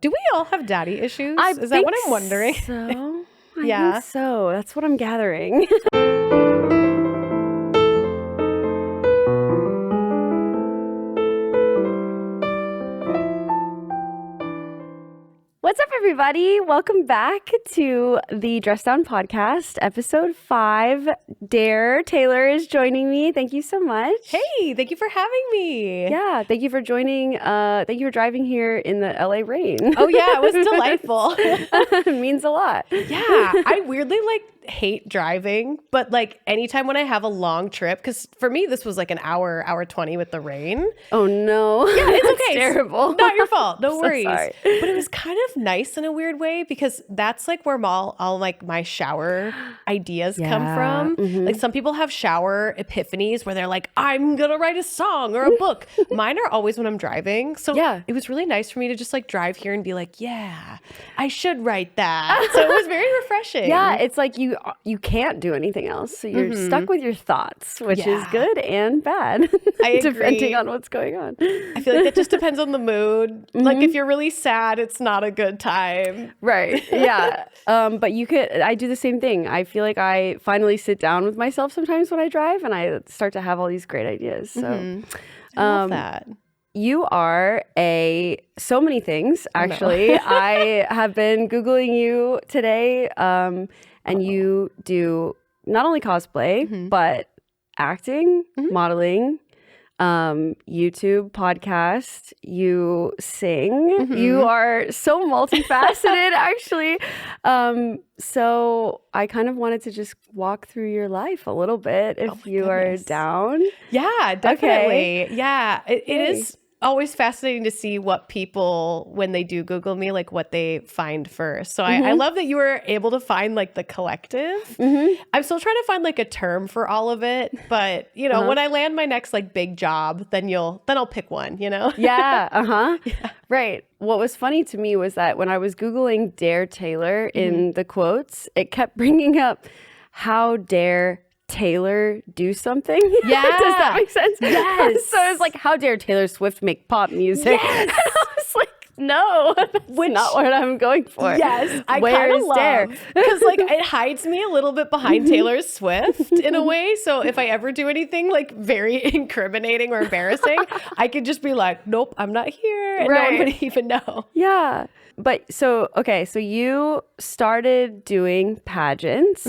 Do we all have daddy issues? I Is that what I'm wondering? So Yeah. I think so. That's what I'm gathering. What's up, everybody? Welcome back to the Dress Down Podcast, episode 5. Dare Taylor is joining me. Thank you so much. Hey, thank you for having me. Yeah, thank you for joining. Thank you for driving here in the LA rain. Oh yeah, it was delightful. It means a lot. Yeah, I weirdly hate driving, but anytime when I have a long trip, because for me this was like an hour 20 with the rain. Oh no. Yeah, it's okay. It's terrible. Not your fault. No So worries. sorry. But it was kind of nice in a weird way because that's where all my shower ideas come from. Mm-hmm. Like some people have shower epiphanies where they're like, I'm gonna write a song or a book. Mine are always when I'm driving. So Yeah. it was really nice for me to just drive here and be like, yeah, I should write that. So it was very refreshing. Yeah, it's like you can't do anything else. So you're stuck with your thoughts, which is good and bad. I agree. Depending on what's going on. I feel like that just depends on the mood. Like if you're really sad, it's not a good time. Right. Yeah. But I do the same thing. I feel like I finally sit down with myself sometimes when I drive and I start to have all these great ideas. So I love that. you are so many things, actually. I have been Googling you today, and you do not only cosplay, but acting, modeling, YouTube, podcast, you sing. You are so multifaceted, actually. So I kind of wanted to just walk through your life a little bit if you are down. Yeah, definitely. Okay. Yeah, it is always fascinating to see what people, when they do Google me, what they find first. So I love that you were able to find the collective. I'm still trying to find a term for all of it, but when I land my next big job, then I'll pick one, Yeah. Yeah. Right. What was funny to me was that when I was Googling Dare Taylor in the quotes, it kept bringing up how dare Taylor do something. Yeah. Does that make sense? Yes. So it's like, how dare Taylor Swift make pop music? Yes. And I was like, no, that's not what I'm going for. Yes, I Where kind of is love Dare? because it hides me a little bit behind Taylor Swift in a way. So if I ever do anything very incriminating or embarrassing, I could just be like, nope, I'm not here, and no one would even know. Yeah. But so you started doing pageants,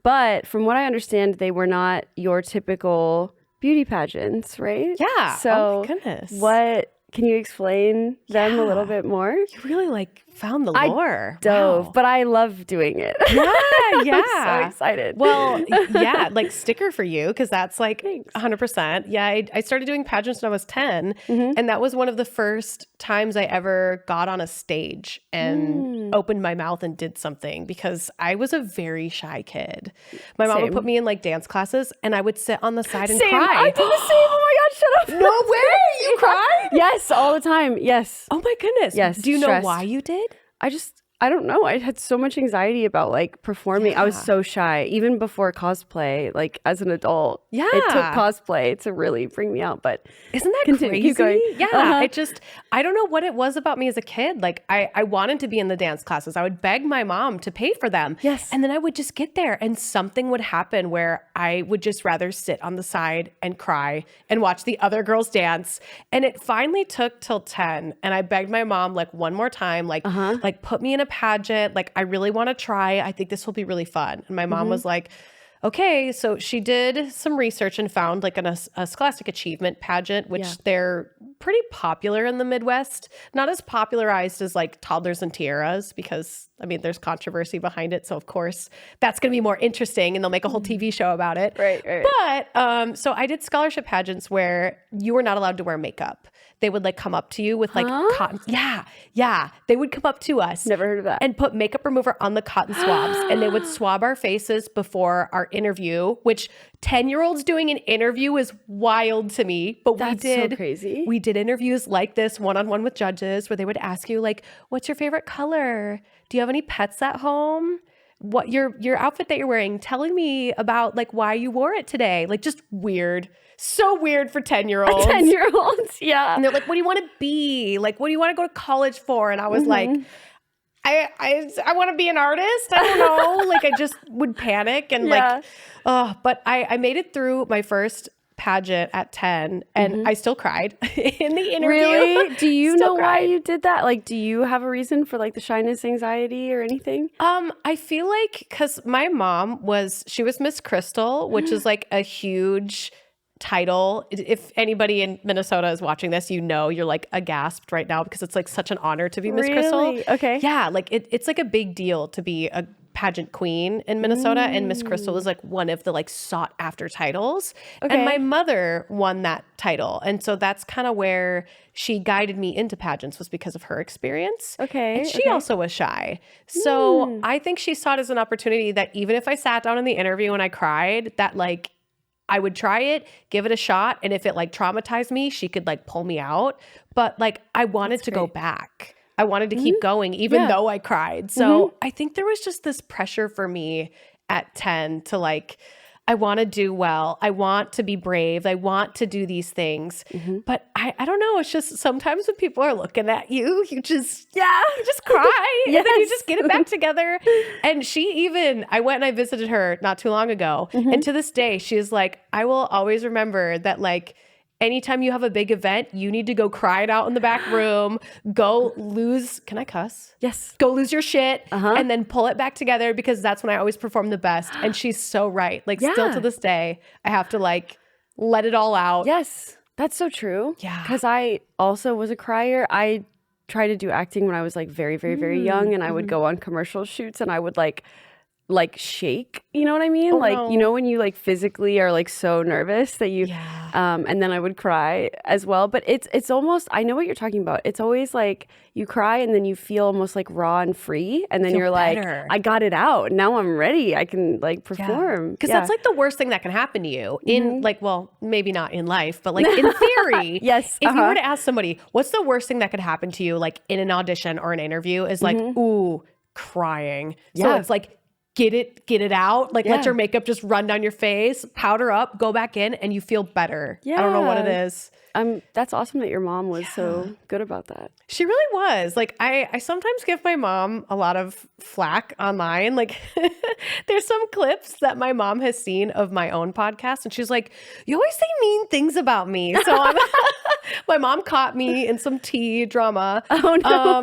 but from what I understand, they were not your typical beauty pageants, right? Yeah. So oh my goodness. Can you explain them a little bit more? You really found the lore. I dove, Wow. but I love doing it. Yeah. I'm so excited. Well, yeah, sticker for you, because that's Thanks. 100%. Yeah, I started doing pageants when I was 10, and that was one of the first times I ever got on a stage and opened my mouth and did something, because I was a very shy kid. My mom would put me in dance classes, and I would sit on the side and cry. I did the same. Oh my God, shut up. No way! You cried? Yes, all the time. Yes. Oh my goodness. Yes, Do you know stressed. why you did? I don't know. I had so much anxiety about performing. I was so shy, even before cosplay, as an adult. Yeah. It took cosplay to really bring me out, but Isn't that continue, crazy? keep going. Yeah. I don't know what it was about me as a kid. I wanted to be in the dance classes. I would beg my mom to pay for them. Yes. And then I would just get there and something would happen where I would just rather sit on the side and cry and watch the other girls dance. And it finally took till 10. And I begged my mom one more time, put me in a pageant. I really want to try. I think this will be really fun. And my mom was like, okay. So she did some research and found a scholastic achievement pageant, which they're pretty popular in the Midwest. Not as popularized as toddlers and tiaras, because there's controversy behind it. So of course that's going to be more interesting and they'll make a whole TV show about it. Right. But so I did scholarship pageants where you were not allowed to wear makeup. They would come up to you with cotton. Yeah. They would come up to us. Never heard of that. And put makeup remover on the cotton swabs. And they would swab our faces before our interview, which 10-year-olds doing an interview is wild to me. But That's we did so crazy. We did interviews like this one-on-one with judges where they would ask you what's your favorite color? Do you have any pets at home? what your outfit that you're wearing, telling me about like why you wore it today. Like just weird. So weird for 10-year-olds. 10-year-olds, yeah. And they're like, what do you want to be? Like, what do you want to go to college for? And I was like, I want to be an artist. I don't know. Like, I just would panic and like, but I made it through my first pageant at 10 and I still cried in the interview. Really? Do you know why cried. you did that? Like, do you have a reason for like the shyness, anxiety or anything? I feel like because my mom she was Miss Crystal, which is like a huge title. If anybody in Minnesota is watching this, you're like aghast right now because it's like such an honor to be Miss Crystal. Okay. Yeah, like it's like a big deal to be a pageant queen in Minnesota, and Miss Crystal is like one of the like sought after titles. Okay. And my mother won that title, and so that's kind of where she guided me into pageants, was because of her experience. Okay. And she also was shy, so I think she saw it as an opportunity that even if I sat down in the interview and I cried, that like I would try it, give it a shot, and if it like traumatized me, she could like pull me out. But like I wanted to go back. I wanted to keep going even though I cried. So I think there was just this pressure for me at 10 to like, I want to do well. I want to be brave. I want to do these things. But I don't know. It's just sometimes when people are looking at you, you just cry and then you just get it back together. And I went and I visited her not too long ago. And to this day, she is like, I will always remember that like, anytime you have a big event, you need to go cry it out in the back room, can I cuss? Yes. Go lose your shit and then pull it back together, because that's when I always perform the best. And she's so right. Like still to this day, I have to like let it all out. Yes, that's so true. Yeah. Because I also was a crier. I tried to do acting when I was like very, very, very young, and I would go on commercial shoots and I would like shake, you know what I mean? You know, when you like physically are like so nervous that you, and then I would cry as well. But it's almost, I know what you're talking about. It's always like you cry and then you feel almost like raw and free. And then you're better. Like, I got it out. Now I'm ready. I can like perform. Because that's like the worst thing that can happen to you in like, well, maybe not in life, but like in theory. Yes. If you were to ask somebody, what's the worst thing that could happen to you, like in an audition or an interview, is like, ooh, crying. So it's like, get it out. Like let your makeup just run down your face, powder up, go back in, and you feel better. I don't know what it is. That's awesome that your mom was so good about that. She really was. Like I sometimes give my mom a lot of flack online. Like there's some clips that my mom has seen of my own podcast, and she's like, you always say mean things about me. So my mom caught me in some tea drama. Oh no.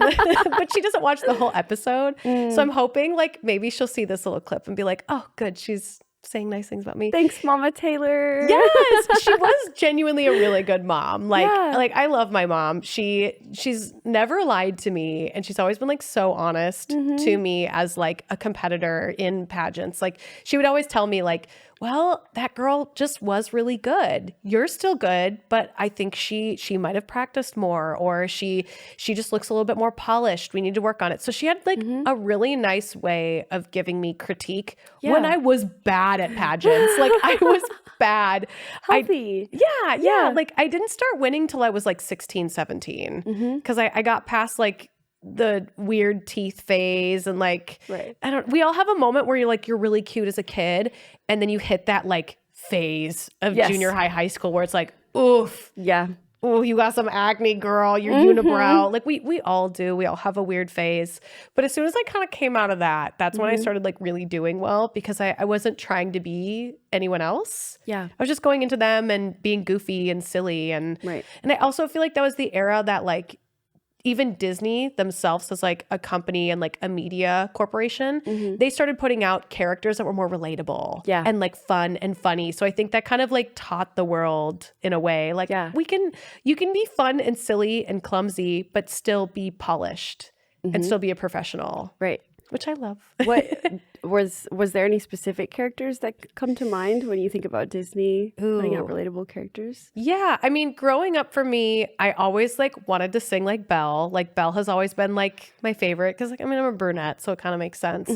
But she doesn't watch the whole episode. So I'm hoping like maybe she'll see this little clip and be like, oh good, she's saying nice things about me. Thanks, Mama Taylor. Yes, she was genuinely a really good mom. Like I love my mom. She's never lied to me, and she's always been like so honest to me as like a competitor in pageants. Like she would always tell me like, well, that girl just was really good. You're still good, but I think she might have practiced more, or she just looks a little bit more polished. We need to work on it. So she had like a really nice way of giving me critique when I was bad at pageants. Like I was bad. Healthy. Yeah. Like I didn't start winning till I was like 16, 17. Because I got past like the weird teeth phase, and like we all have a moment where you're really cute as a kid, and then you hit that like phase of junior high school where it's like, oof, oh, you got some acne, girl, your unibrow. Like we all do. We all have a weird phase. But as soon as I kind of came out of that, that's when I started like really doing well, because I wasn't trying to be anyone else. I was just going into them and being goofy and silly, and I also feel like that was the era that like even Disney themselves as like a company and like a media corporation, they started putting out characters that were more relatable and like fun and funny. So I think that kind of like taught the world in a way, like you can be fun and silly and clumsy, but still be polished and still be a professional. Right. Which I love. What was there any specific characters that come to mind when you think about Disney putting out relatable characters? Yeah, I mean, growing up for me, I always like wanted to sing like Belle. Like Belle has always been like my favorite, because like I'm a brunette, so it kind of makes sense.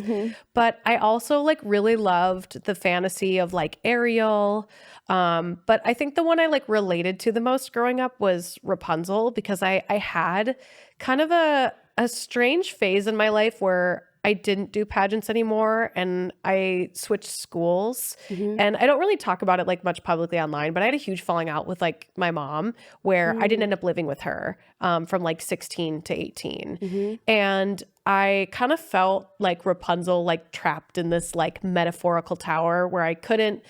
But I also like really loved the fantasy of like Ariel. But I think the one I like related to the most growing up was Rapunzel, because I had kind of a strange phase in my life where I didn't do pageants anymore and I switched schools. And I don't really talk about it like much publicly online, but I had a huge falling out with like my mom where I didn't end up living with her from like 16 to 18. And I kind of felt like Rapunzel, like trapped in this like metaphorical tower where I couldn't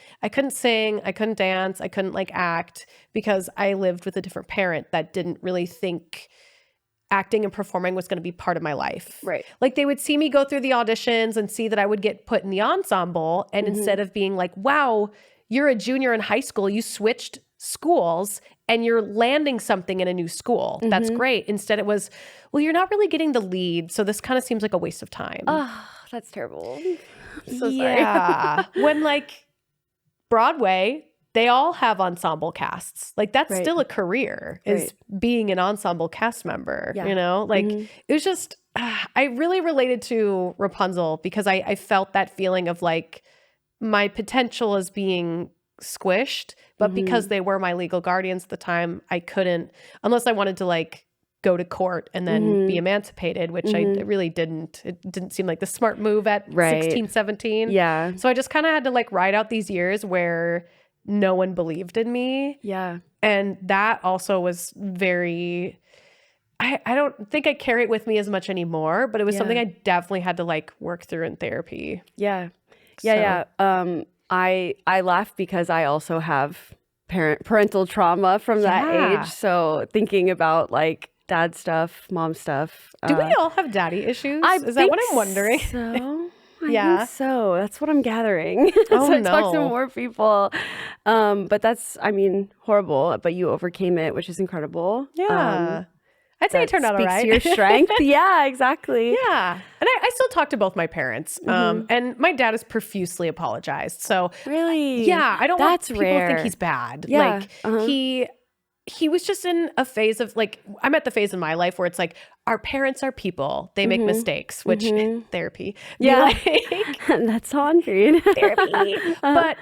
sing, I couldn't dance, I couldn't like act because I lived with a different parent that didn't really think acting and performing was going to be part of my life. Right. Like they would see me go through the auditions and see that I would get put in the ensemble. And instead of being like, wow, you're a junior in high school, you switched schools and you're landing something in a new school. That's great. Instead it was, well, you're not really getting the lead. So this kind of seems like a waste of time. Oh, that's terrible. I'm so sorry. Yeah. When like Broadway, they all have ensemble casts. Like that's still a career is being an ensemble cast member, you know, like it was just, I really related to Rapunzel because I felt that feeling of like my potential is being squished, but because they were my legal guardians at the time, I couldn't, unless I wanted to like go to court and then be emancipated, which I really didn't. It didn't seem like the smart move at 16, 17. Yeah. So I just kind of had to like ride out these years where no one believed in me. Yeah. And that also was very, I don't think I carry it with me as much anymore, but it was something I definitely had to like work through in therapy. Yeah. Yeah. I laugh because I also have parental trauma from that age. So thinking about like dad stuff, mom stuff. Do we all have daddy issues? Is that what I'm wondering? So. I think so. That's what I'm gathering. Oh, so I talk to more people. But that's, I mean, horrible. But you overcame it, which is incredible. Yeah. I'd say it turned out all right. Speaks to your strength. Yeah, exactly. Yeah. And I still talk to both my parents. And my dad has profusely apologized. So really? Yeah. I don't want people rare. to think he's bad. Yeah. Like he was just in a phase of like, I'm at the phase in my life where it's like, our parents are people. They make mistakes, which therapy. Yeah. Like, that's on period. therapy. But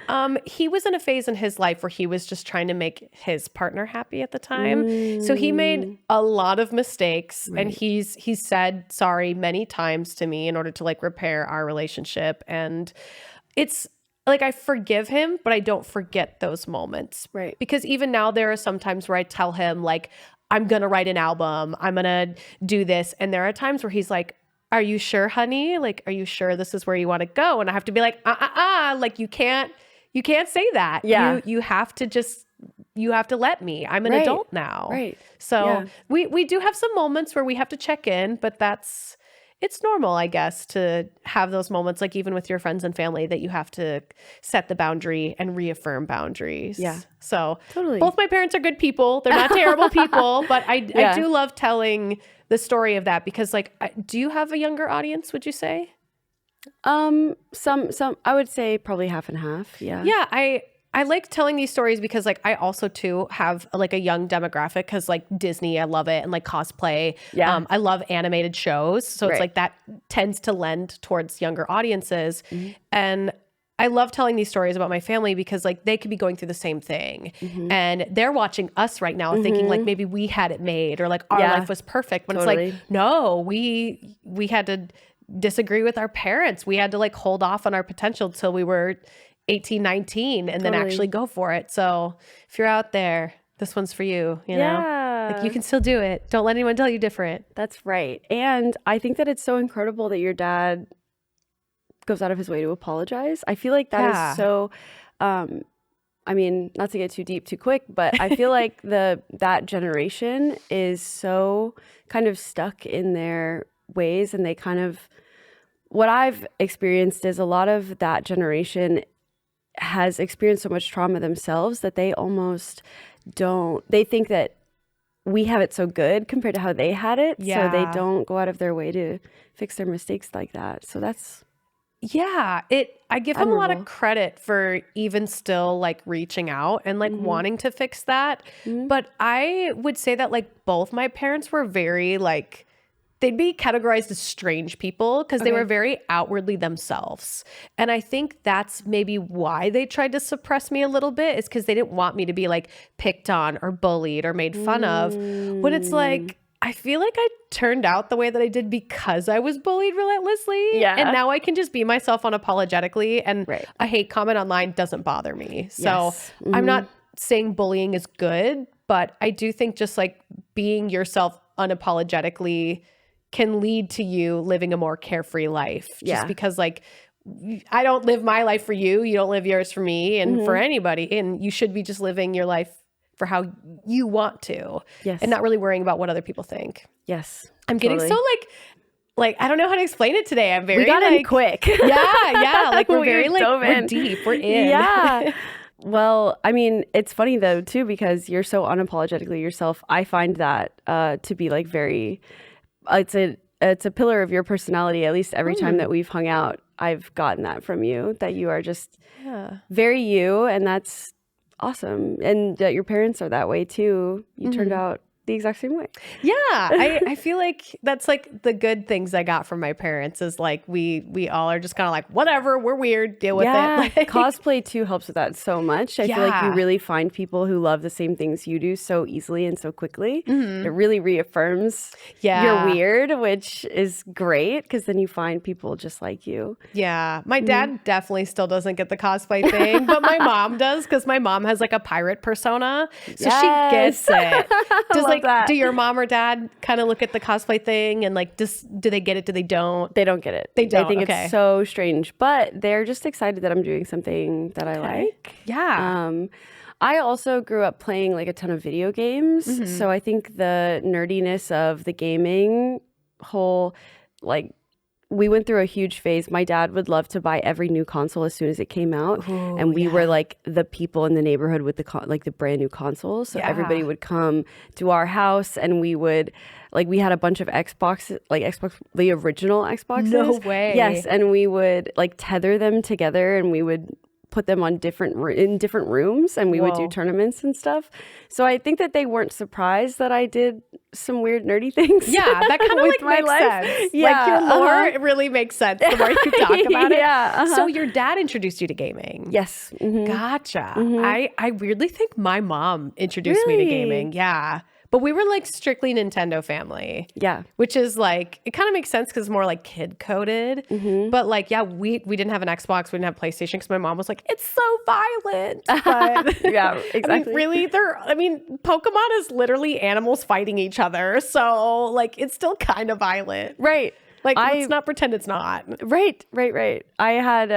he was in a phase in his life where he was just trying to make his partner happy at the time. So he made a lot of mistakes and he's said sorry many times to me in order to like repair our relationship. And it's like, I forgive him, but I don't forget those moments. Right. Because even now there are some times where I tell him like, I'm going to write an album. I'm going to do this. And there are times where he's like, are you sure, honey? Like, are you sure this is where you want to go? And I have to be like, like you can't say that. Yeah. You have to let me. I'm an adult now. Right. So we do have some moments where we have to check in, but it's normal, I guess, to have those moments, like even with your friends and family, that you have to set the boundary and reaffirm boundaries. Yeah. So totally. Both my parents are good people. They're not terrible people, but I do love telling the story of that because like, do you have a younger audience, would you say? Some, I would say probably half and half. Yeah. Yeah. I like telling these stories because like I also too have like a young demographic because like Disney, I love it. And like cosplay. Yeah. I love animated shows. So it's like that tends to lend towards younger audiences. And I love telling these stories about my family because like they could be going through the same thing and they're watching us right now thinking like maybe we had it made or like our life was perfect. When it's like, no, we had to disagree with our parents. We had to like hold off on our potential till we were 18, 19 and then actually go for it. So if you're out there, this one's for you, you know, like you can still do it. Don't let anyone tell you different. That's right. And I think that it's so incredible that your dad goes out of his way to apologize. I feel like that is so, I mean, not to get too deep too quick, but I feel like that generation is so kind of stuck in their ways and they kind of, what I've experienced is a lot of that generation has experienced so much trauma themselves that they almost they think that we have it so good compared to how they had it. So they don't go out of their way to fix their mistakes like that. So that's, I give them a lot of credit for even still like reaching out and like wanting to fix that. But I would say that like both my parents were very like, they'd be categorized as strange people because they were very outwardly themselves. And I think that's maybe why they tried to suppress me a little bit is because they didn't want me to be like picked on or bullied or made fun of. When it's like, I feel like I turned out the way that I did because I was bullied relentlessly. Yeah. And now I can just be myself unapologetically. And Right. a hate comment online doesn't bother me. So Yes. I'm not saying bullying is good, but I do think just like being yourself unapologetically can lead to you living a more carefree life. Just because like I don't live my life for you. You don't live yours for me and for anybody. And you should be just living your life for how you want to. Yes. And not really worrying about what other people think. Yes. I'm getting so like I don't know how to explain it today. I'm very We got in quick. Yeah. Like we're very like dove we're in. deep. We're in. Yeah. Well, I mean, it's funny though too because you're so unapologetically yourself. I find that to be like very it's a pillar of your personality. At least every time that we've hung out, I've gotten that from you, that you are just very you, and that's awesome. And that your parents are that way too. You turned out the exact same way. Yeah. I feel like that's like the good things I got from my parents is like we all are just kind of like, whatever, we're weird, deal with it. Like, Cosplay too helps with that so much. I feel like you really find people who love the same things you do so easily and so quickly. It really reaffirms you're weird, which is great because then you find people just like you. Yeah. My dad definitely still doesn't get the cosplay thing, but my mom does because my mom has like a pirate persona. So she gets it. Does do your mom or dad kind of look at the cosplay thing and like, do they get it? Do they don't? They don't get it. They don't. They think it's so strange, but they're just excited that I'm doing something that I like. Yeah. I also grew up playing like a ton of video games. So I think the nerdiness of the gaming whole, like, we went through a huge phase. My dad would love to buy every new console as soon as it came out. Ooh, and we were like the people in the neighborhood with the brand new consoles. So everybody would come to our house and we would, like, we had a bunch of Xbox, the original Xboxes. No way. Yes. And we would like tether them together and we would put them on different rooms and we would do tournaments and stuff. So I think that they weren't surprised that I did some weird nerdy things. Yeah, that kind of like makes sense. Yeah, like your lore, it really makes sense the more you talk about it. So your dad introduced you to gaming. Yes. Gotcha. I weirdly think my mom introduced me to gaming. Yeah. But we were like strictly Nintendo family. Yeah. Which is like, it kind of makes sense because it's more like kid coded. But like, yeah, we didn't have an Xbox. We didn't have PlayStation because my mom was like, it's so violent. But yeah, exactly. I mean, really, Pokemon is literally animals fighting each other. So like, it's still kind of violent. Right. Like, let's not pretend it's not. Right. I had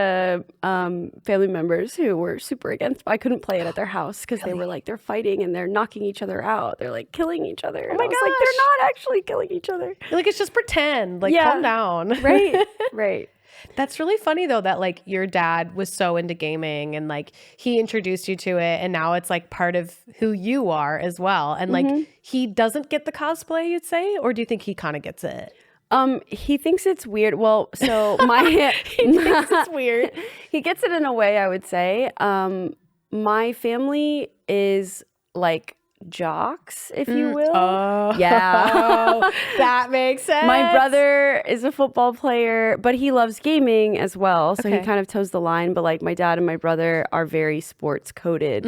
family members who were super against. I couldn't play it at their house because they were like, they're fighting and they're knocking each other out. They're like killing each other. Oh my gosh. Like, they're not actually killing each other. You're like, it's just pretend. Like, calm down. Right. That's really funny though that like your dad was so into gaming and like he introduced you to it and now it's like part of who you are as well. And like he doesn't get the cosplay, you'd say, or do you think he kind of gets it? He thinks it's weird. Well, so he thinks it's weird. He gets it in a way, I would say. My family is like jocks, if you will. Oh, yeah. That makes sense. My brother is a football player, but he loves gaming as well. So he kind of toes the line. But like my dad and my brother are very sports coded,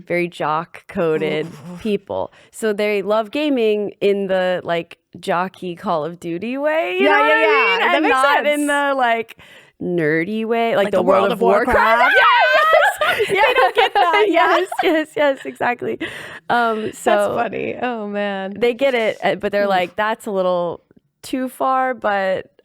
very jock coded people. So they love gaming in the like jockey Call of Duty way. You know what I mean? That and makes not sense. in the like nerdy way, like the World of Warcraft. Yes. They don't get that. Yes, exactly. So that's funny. Oh man, they get it, but they're like, that's a little too far, but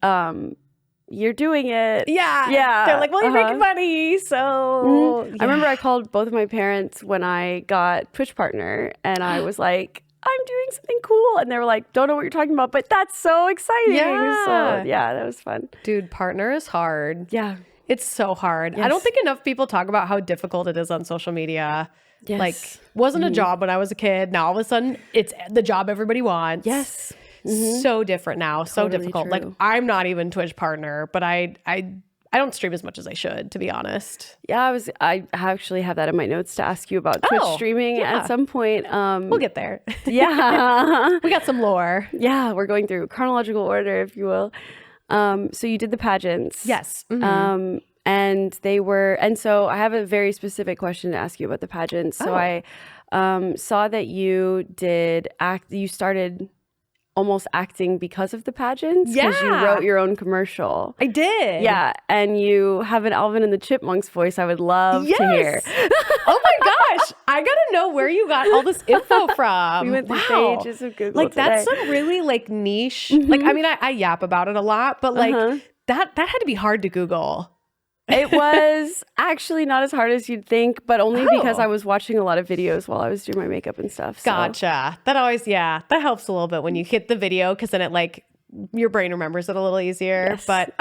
you're doing it. Yeah. They're like, well, you're making money, so I remember I called both of my parents when I got Twitch Partner, and I was like, I'm doing something cool. And they were like, don't know what you're talking about, but that's so exciting. Yeah. So yeah, that was fun. Dude, partner is hard. Yeah. It's so hard. Yes. I don't think enough people talk about how difficult it is on social media. Yes. Like, wasn't a job when I was a kid. Now all of a sudden, it's the job everybody wants. Yes. So different now. So Totally difficult. true. Like, I'm not even Twitch partner, but I don't stream as much as I should, to be honest. Yeah, I actually have that in my notes to ask you about Twitch streaming at some point. We'll get there. Yeah. We got some lore. Yeah, we're going through chronological order, if you will. So you did the pageants. Yes. And so I have a very specific question to ask you about the pageants. So I saw that you started almost acting because of the pageants. Yeah. Because you wrote your own commercial. I did. Yeah. And you have an Alvin and the Chipmunks voice I would love to hear. Oh my gosh. I gotta know where you got all this info from. We went through pages of Google Like, that's some really like niche. Like, I mean, I yap about it a lot, but like that had to be hard to Google. It was actually not as hard as you'd think, but only because I was watching a lot of videos while I was doing my makeup and stuff. So. Gotcha. That always, that helps a little bit when you hit the video, because then it like your brain remembers it a little easier. Yes. But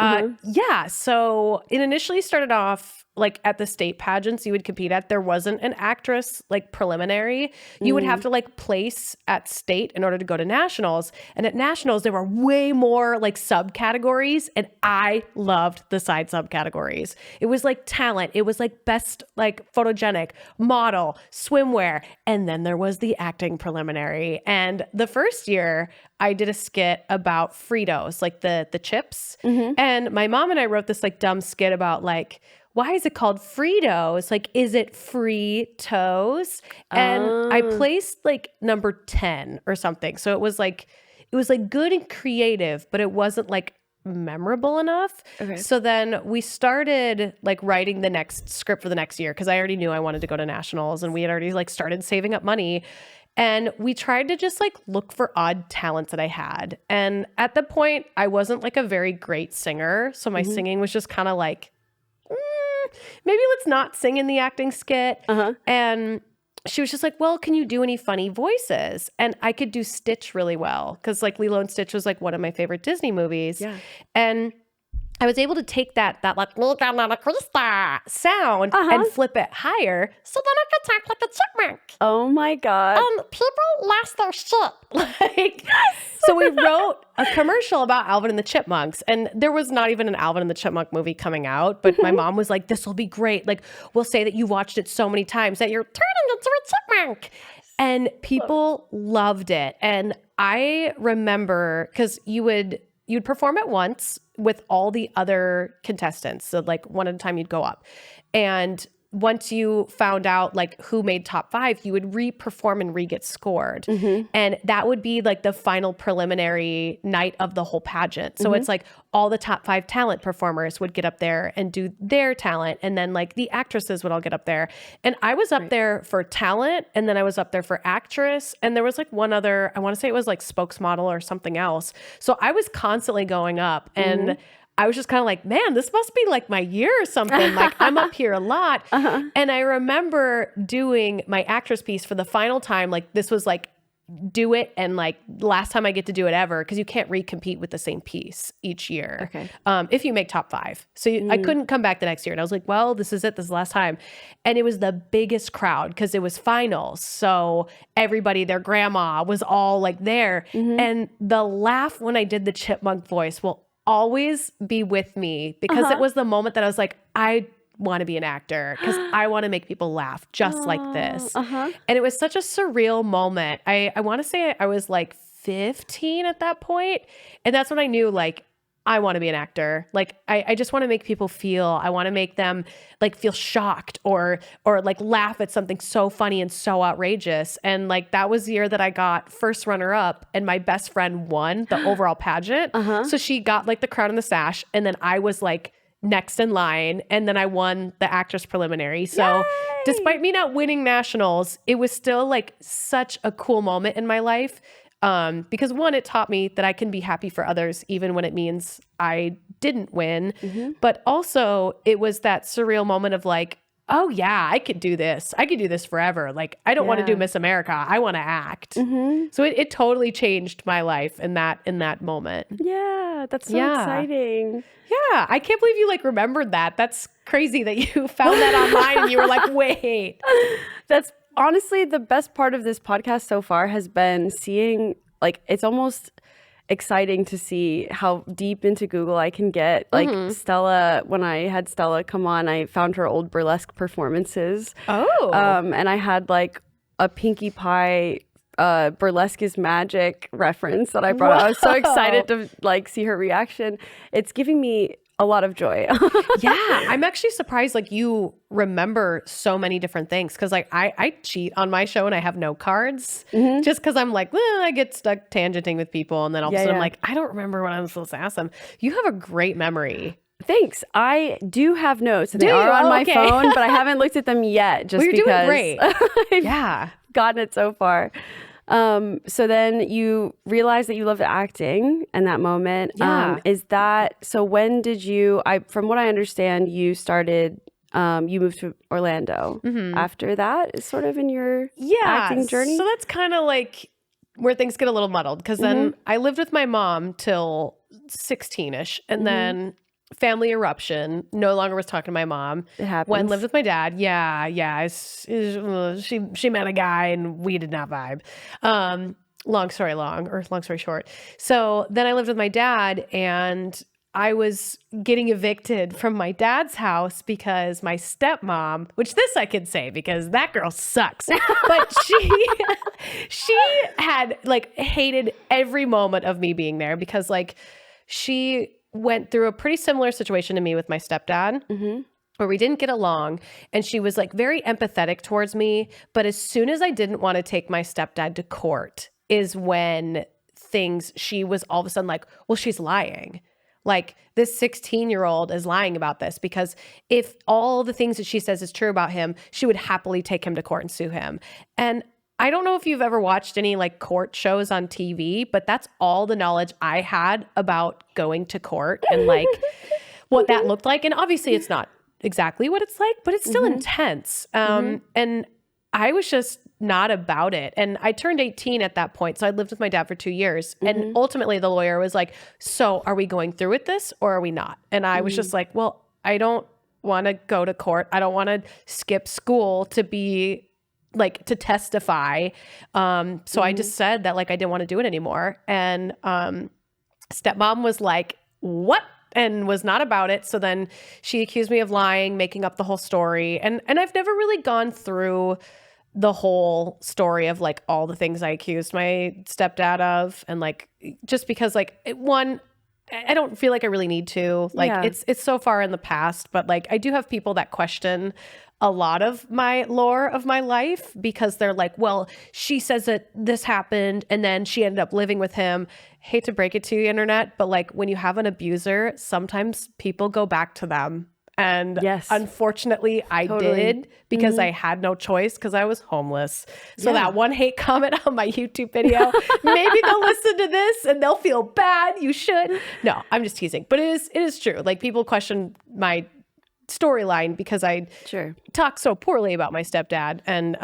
so it initially started off like at the state pageants you would compete at. There wasn't an actress like preliminary. You would have to like place at state in order to go to nationals. And at nationals, there were way more like subcategories. And I loved the side subcategories. It was like talent. It was like best like photogenic, model, swimwear. And then there was the acting preliminary. And the first year I did a skit about Fritos, like the chips. And my mom and I wrote this like dumb skit about like, why is it called Fritos? Like, is it free toes? And I placed like number 10 or something. So it was like good and creative, but it wasn't like memorable enough. Okay. So then we started like writing the next script for the next year, because I already knew I wanted to go to nationals, and we had already like started saving up money. And we tried to just like look for odd talents that I had. And at the point, I wasn't like a very great singer. So my singing was just kind of like, maybe let's not sing in the acting skit. And she was just like, well, can you do any funny voices? And I could do Stitch really well, because like Lilo and Stitch was like one of my favorite Disney movies. Yeah. And I was able to take that like sound and flip it higher, so then I could talk like a chipmunk. Oh my God. People lost their shit. Like, so we wrote a commercial about Alvin and the Chipmunks, and there was not even an Alvin and the Chipmunk movie coming out, but my mom was like, this will be great. Like, we'll say that you watched it so many times that you're turning into a chipmunk. And people loved it. And I remember, because you'd perform it once with all the other contestants. So like one at a time you'd go up. And once you found out like who made top 5, you would re-perform and re-get scored. And that would be like the final preliminary night of the whole pageant. So it's like all the top 5 talent performers would get up there and do their talent. And then like the actresses would all get up there. And I was up there for talent. And then I was up there for actress. And there was like one other, I want to say it was like spokesmodel or something else. So I was constantly going up, and I was just kind of like, man, this must be like my year or something. Like, I'm up here a lot. And I remember doing my actress piece for the final time. Like, this was like, do it. And like last time I get to do it ever, because you can't recompete with the same piece each year. Okay. If you make top 5. So I couldn't come back the next year. And I was like, well, this is it. This is the last time. And it was the biggest crowd because it was finals. So everybody, their grandma was all like there. And the laugh when I did the chipmunk voice will always be with me, because it was the moment that I was like, I want to be an actor because I want to make people laugh just like this. And it was such a surreal moment. I want to say I was like 15 at that point. And that's when I knew like, I want to be an actor. Like, I just want to make people feel, I want to make them like feel shocked or like laugh at something so funny and so outrageous. And like, that was the year that I got first runner up, and my best friend won the overall pageant. So she got like the crown and the sash. And then I was like next in line. And then I won the actress preliminary. So despite me not winning nationals, it was still like such a cool moment in my life. Because one, it taught me that I can be happy for others, even when it means I didn't win. But also it was that surreal moment of like, oh yeah, I could do this. I could do this forever. Like, I don't want to do Miss America. I want to act. So it totally changed my life in that moment. Yeah, that's so exciting. Yeah, I can't believe you like remembered that. That's crazy that you found that online and you were like, wait. That's honestly the best part of this podcast so far has been seeing, like, it's almost exciting to see how deep into Google I can get. Like Stella, when I had Stella come on, I found her old burlesque performances. And I had like a Pinkie Pie burlesque is magic reference that I brought. I was so excited to like see her reaction. It's giving me a lot of joy. Yeah, I'm actually surprised like you remember so many different things because like I cheat on my show and I have note cards just because I'm like, well, I get stuck tangenting with people and then all of a sudden I'm like, I don't remember what I'm supposed to ask them. You have a great memory. Thanks. I do have notes and they are on my phone, but I haven't looked at them yet just you're because doing great. I've gotten it so far. So then you realized that you loved acting in that moment. Is that, so when did you, from what I understand, you started, you moved to Orlando after that is sort of in your acting journey? So that's kind of like where things get a little muddled because then I lived with my mom till 16-ish and then family eruption, no longer was talking to my mom. It happens. Went and lived with my dad. She met a guy and we did not vibe. Long story short. So then I lived with my dad and I was getting evicted from my dad's house because my stepmom, which this I could say because that girl sucks, but she had like hated every moment of me being there because like she went through a pretty similar situation to me with my stepdad where we didn't get along and she was like very empathetic towards me. But as soon as I didn't want to take my stepdad to court is when she was all of a sudden like, well, she's lying. Like this 16-year-old is lying about this because if all the things that she says is true about him, she would happily take him to court and sue him. And I don't know if you've ever watched any like court shows on TV, but that's all the knowledge I had about going to court and like what that looked like. And obviously it's not exactly what it's like, but it's still intense. And I was just not about it. And I turned 18 at that point. So I lived with my dad for 2 years. And ultimately the lawyer was like, so are we going through with this or are we not? And I was just like, well, I don't want to go to court. I don't want to skip school to be like to testify. So I just said that like I didn't want to do it anymore. And stepmom was like, what? And was not about it. So then she accused me of lying, making up the whole story. And I've never really gone through the whole story of like all the things I accused my stepdad of. And like, just because like I don't feel like I really need to. Like it's so far in the past, but like I do have people that question a lot of my lore of my life because they're like, well, she says that this happened and then she ended up living with him. Hate to break it to you, internet, but like when you have an abuser, sometimes people go back to them. And unfortunately, I did because I had no choice because I was homeless. So that one hate comment on my YouTube video, maybe they'll listen to this and they'll feel bad. You should. No, I'm just teasing. But it is true. Like people question my storyline because I talk so poorly about my stepdad. And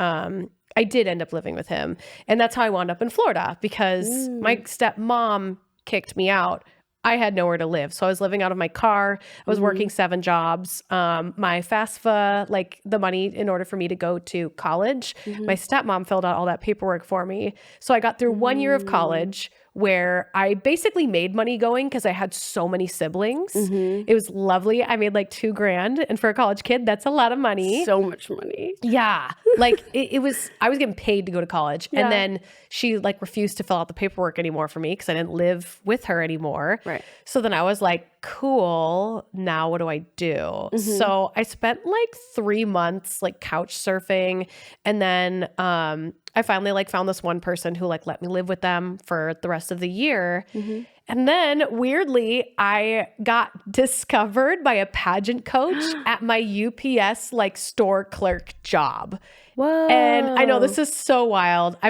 I did end up living with him. And that's how I wound up in Florida because my stepmom kicked me out. I had nowhere to live. So I was living out of my car. I was working 7 jobs. My FAFSA, like the money in order for me to go to college, my stepmom filled out all that paperwork for me. So I got through 1 year of college where I basically made money going because I had so many siblings. It was lovely. I made like $2,000. And for a college kid, that's a lot of money. So much money. Yeah. Like I was getting paid to go to college. And then she like refused to fill out the paperwork anymore for me because I didn't live with her anymore. Right. So then I was like, cool, now what do I do? So I spent like 3 months like couch surfing. And then I finally like found this one person who like let me live with them for the rest of the year. And then weirdly, I got discovered by a pageant coach at my UPS like store clerk job. Whoa. And I know this is so wild. I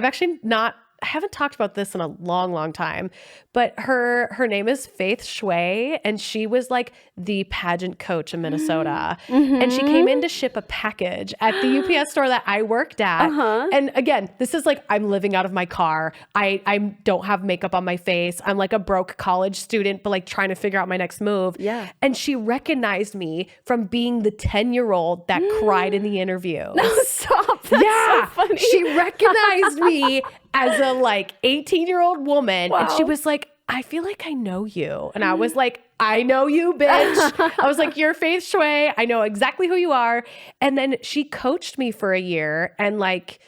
haven't talked about this in a long, long time, but her name is Faith Shui, and she was like the pageant coach in Minnesota. And she came in to ship a package at the UPS store that I worked at. And again, this is like, I'm living out of my car. I don't have makeup on my face. I'm like a broke college student, but like trying to figure out my next move. Yeah. And she recognized me from being the 10-year-old that cried in the interview. No, stop. That's so funny. She recognized me as a like 18-year-old woman. And she was like, I feel like I know you. And I was like, I know you, bitch. I was like, you're Faith Shui. I know exactly who you are. And then she coached me for a year and like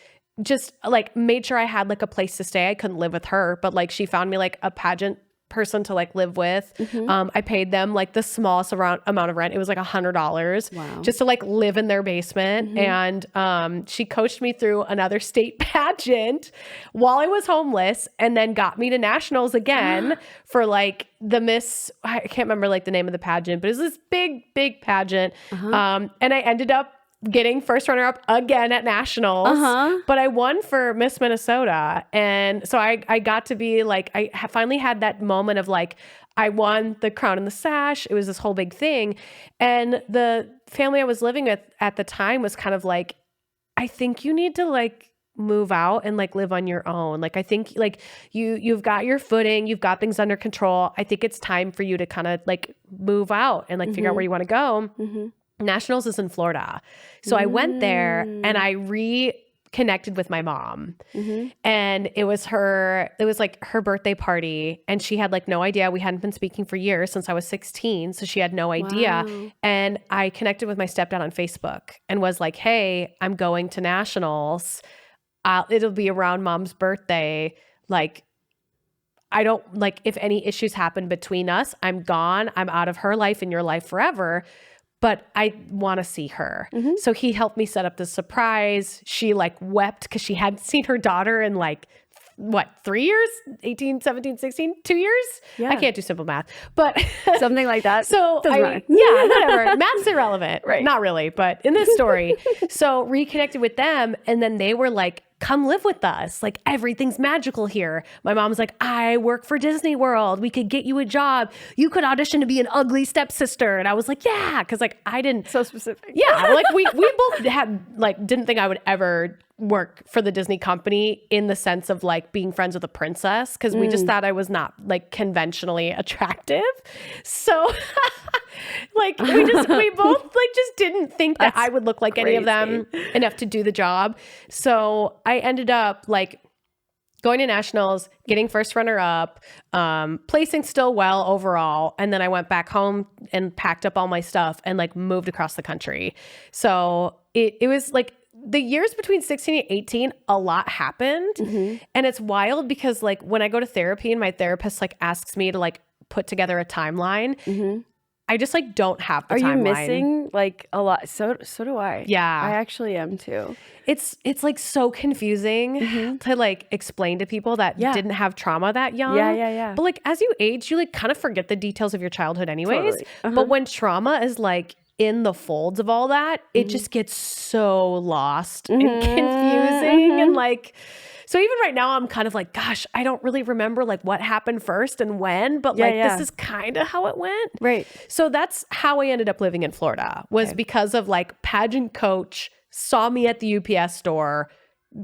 just like made sure I had like a place to stay. I couldn't live with her, but like she found me like a pageant person to like live with. I paid them like the smallest amount of rent. It was like $100 just to like live in their basement. And she coached me through another state pageant while I was homeless, and then got me to nationals again for like the Miss, I can't remember like the name of the pageant, but it was this big pageant. And I ended up getting first runner up again at nationals, but I won for Miss Minnesota. And so I got to be like, finally had that moment of like, I won the crown and the sash. It was this whole big thing. And the family I was living with at the time was kind of like, I think you need to like move out and like live on your own. Like, I think like you've got your footing, you've got things under control. I think it's time for you to kind of like move out and like figure out where you want to go. Nationals is in Florida. So I went there and I reconnected with my mom. And it was like her birthday party, and she had like no idea. We hadn't been speaking for years, since I was 16. So she had no idea. And I connected with my stepdad on Facebook and was like, hey, I'm going to nationals. It'll be around mom's birthday. Like, I don't like, if any issues happen between us, I'm gone. I'm out of her life and your life forever. But I want to see her. So he helped me set up the surprise. She like wept because she hadn't seen her daughter in like, what, 3 years? 18, 17, 16, 2 years? I can't do simple math, but something like that. So yeah, whatever. Math's irrelevant. Right. Not really, but in this story. So reconnected with them, and then they were like, come live with us. Like, everything's magical here. My mom's like, I work for Disney World. We could get you a job. You could audition to be an ugly stepsister. And I was like, yeah. Cause like I didn't. So specific. Yeah. Like we both had like, didn't think I would ever work for the Disney company in the sense of like being friends with a princess. Cause we just thought I was not like conventionally attractive. So like we both like just didn't think that I would look like any of them enough to do the job. So I ended up like going to nationals, getting first runner up, placing still well overall. And then I went back home and packed up all my stuff and like moved across the country. So it was like the years between 16 and 18, a lot happened. And it's wild because like when I go to therapy and my therapist like asks me to like put together a timeline, I just like don't have the timeline. Are you missing like a lot? So do I. Yeah. I actually am too. It's like so confusing to like explain to people that didn't have trauma that young. Yeah. But like as you age, you like kind of forget the details of your childhood anyways. Totally. But when trauma is like in the folds of all that, it just gets so lost and confusing and like, so even right now I'm kind of like, gosh, I don't really remember like what happened first and when, but like this is kind of how it went. Right. So that's how I ended up living in Florida, was because of like pageant coach saw me at the UPS store,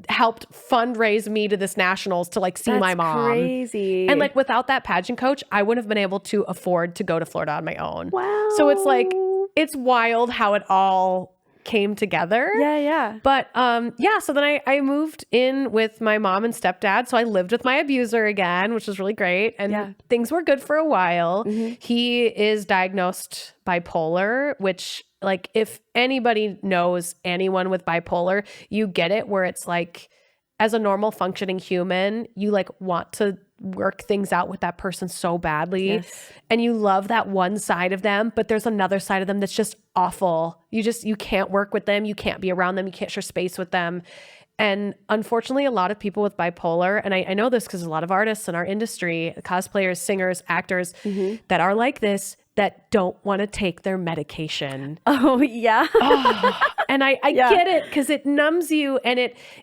helped fundraise me to this nationals to like see my mom. Crazy. And like without that pageant coach, I wouldn't have been able to afford to go to Florida on my own. Wow. So it's like, it's wild how it all came together. Yeah. But so then I moved in with my mom and stepdad. So I lived with my abuser again, which was really great. And things were good for a while. He is diagnosed bipolar, which like if anybody knows anyone with bipolar, you get it where it's like, as a normal functioning human, you like want to work things out with that person so badly. And you love that one side of them, but there's another side of them that's just awful. You can't work with them. You can't be around them. You can't share space with them. And unfortunately, a lot of people with bipolar, and I know this because a lot of artists in our industry, cosplayers, singers, actors that are like this, that don't want to take their medication. Oh, yeah. And I get it because it numbs you, and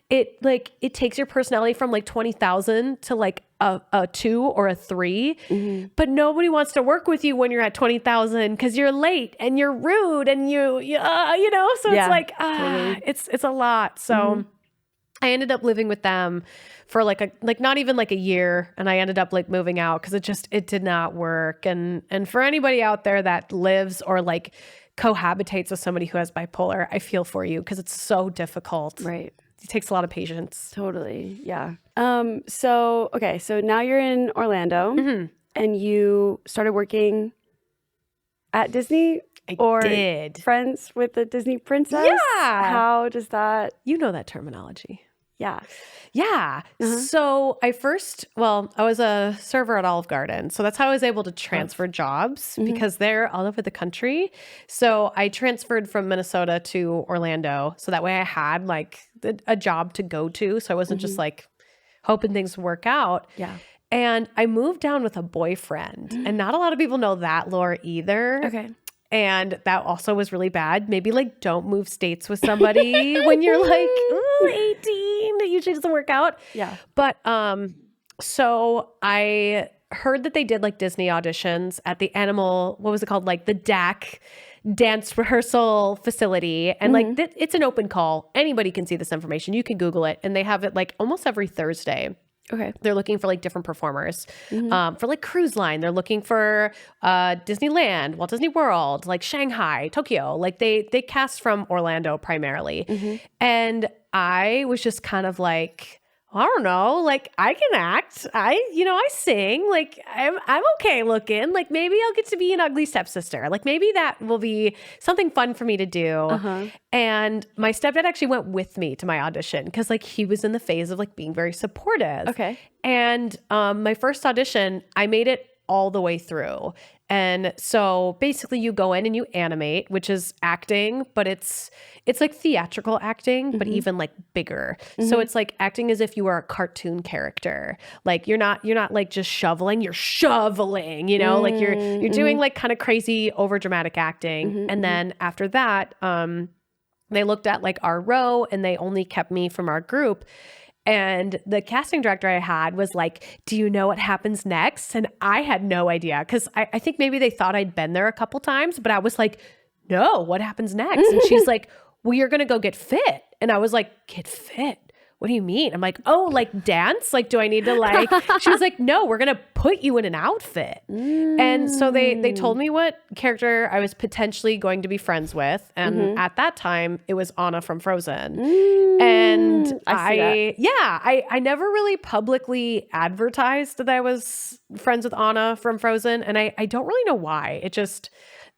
it takes your personality from like 20,000 to like a 2 or a 3. But nobody wants to work with you when you're at 20,000 because you're late and you're rude and you know, so it's like, totally. It's a lot. So I ended up living with them for like not even like a year, and I ended up like moving out because it did not work. And for anybody out there that lives or like cohabitates with somebody who has bipolar, I feel for you because it's so difficult. Right. It takes a lot of patience. Totally. Yeah. So now you're in Orlando and you started working at Disney. I did. Friends with the Disney princess? Yeah. How does that? You know that terminology. Yeah. Yeah. So I was a server at Olive Garden. So that's how I was able to transfer jobs because they're all over the country. So I transferred from Minnesota to Orlando. So that way I had like a job to go to. So I wasn't just like hoping things would work out. Yeah. And I moved down with a boyfriend. And not a lot of people know that lore either. Okay. And that also was really bad. Maybe like don't move states with somebody when you're like 18. It usually doesn't work out. Yeah. But so I heard that they did like Disney auditions at the what was it called? Like the DAC dance rehearsal facility. And like it's an open call. Anybody can see this information. You can Google it. And they have it like almost every Thursday. Okay. They're looking for like different performers for like cruise line. They're looking for Disneyland, Walt Disney World, like Shanghai, Tokyo. Like they cast from Orlando primarily. And I was just kind of like, I don't know, like I can act. I sing. Like I'm okay looking. Like maybe I'll get to be an ugly stepsister. Like maybe that will be something fun for me to do. And my stepdad actually went with me to my audition because like he was in the phase of like being very supportive. Okay. And my first audition, I made it all the way through. And so basically you go in and you animate, which is acting, but it's like theatrical acting, but even like bigger. So it's like acting as if you were a cartoon character. Like you're not like just shoveling, you're shoveling, like you're doing like kind of crazy over dramatic acting. And then after that, they looked at like our row and they only kept me from our group. And the casting director I had was like, do you know what happens next? And I had no idea because I think maybe they thought I'd been there a couple times, but I was like, no, what happens next? And she's like, well, you're going to go get fit. And I was like, get fit? What do you mean? I'm like, oh, like dance? Like, do I need to like, she was like, no, we're going to put you in an outfit. And so they told me what character I was potentially going to be friends with. And at that time it was Anna from Frozen. And I never really publicly advertised that I was friends with Anna from Frozen. And I don't really know why. It just,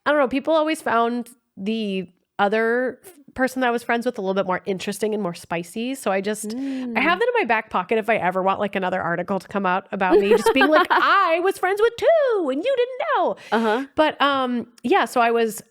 I don't know. People always found the other person that I was friends with a little bit more interesting and more spicy. So I have that in my back pocket if I ever want like another article to come out about me just being like, I was friends with two and you didn't know. But so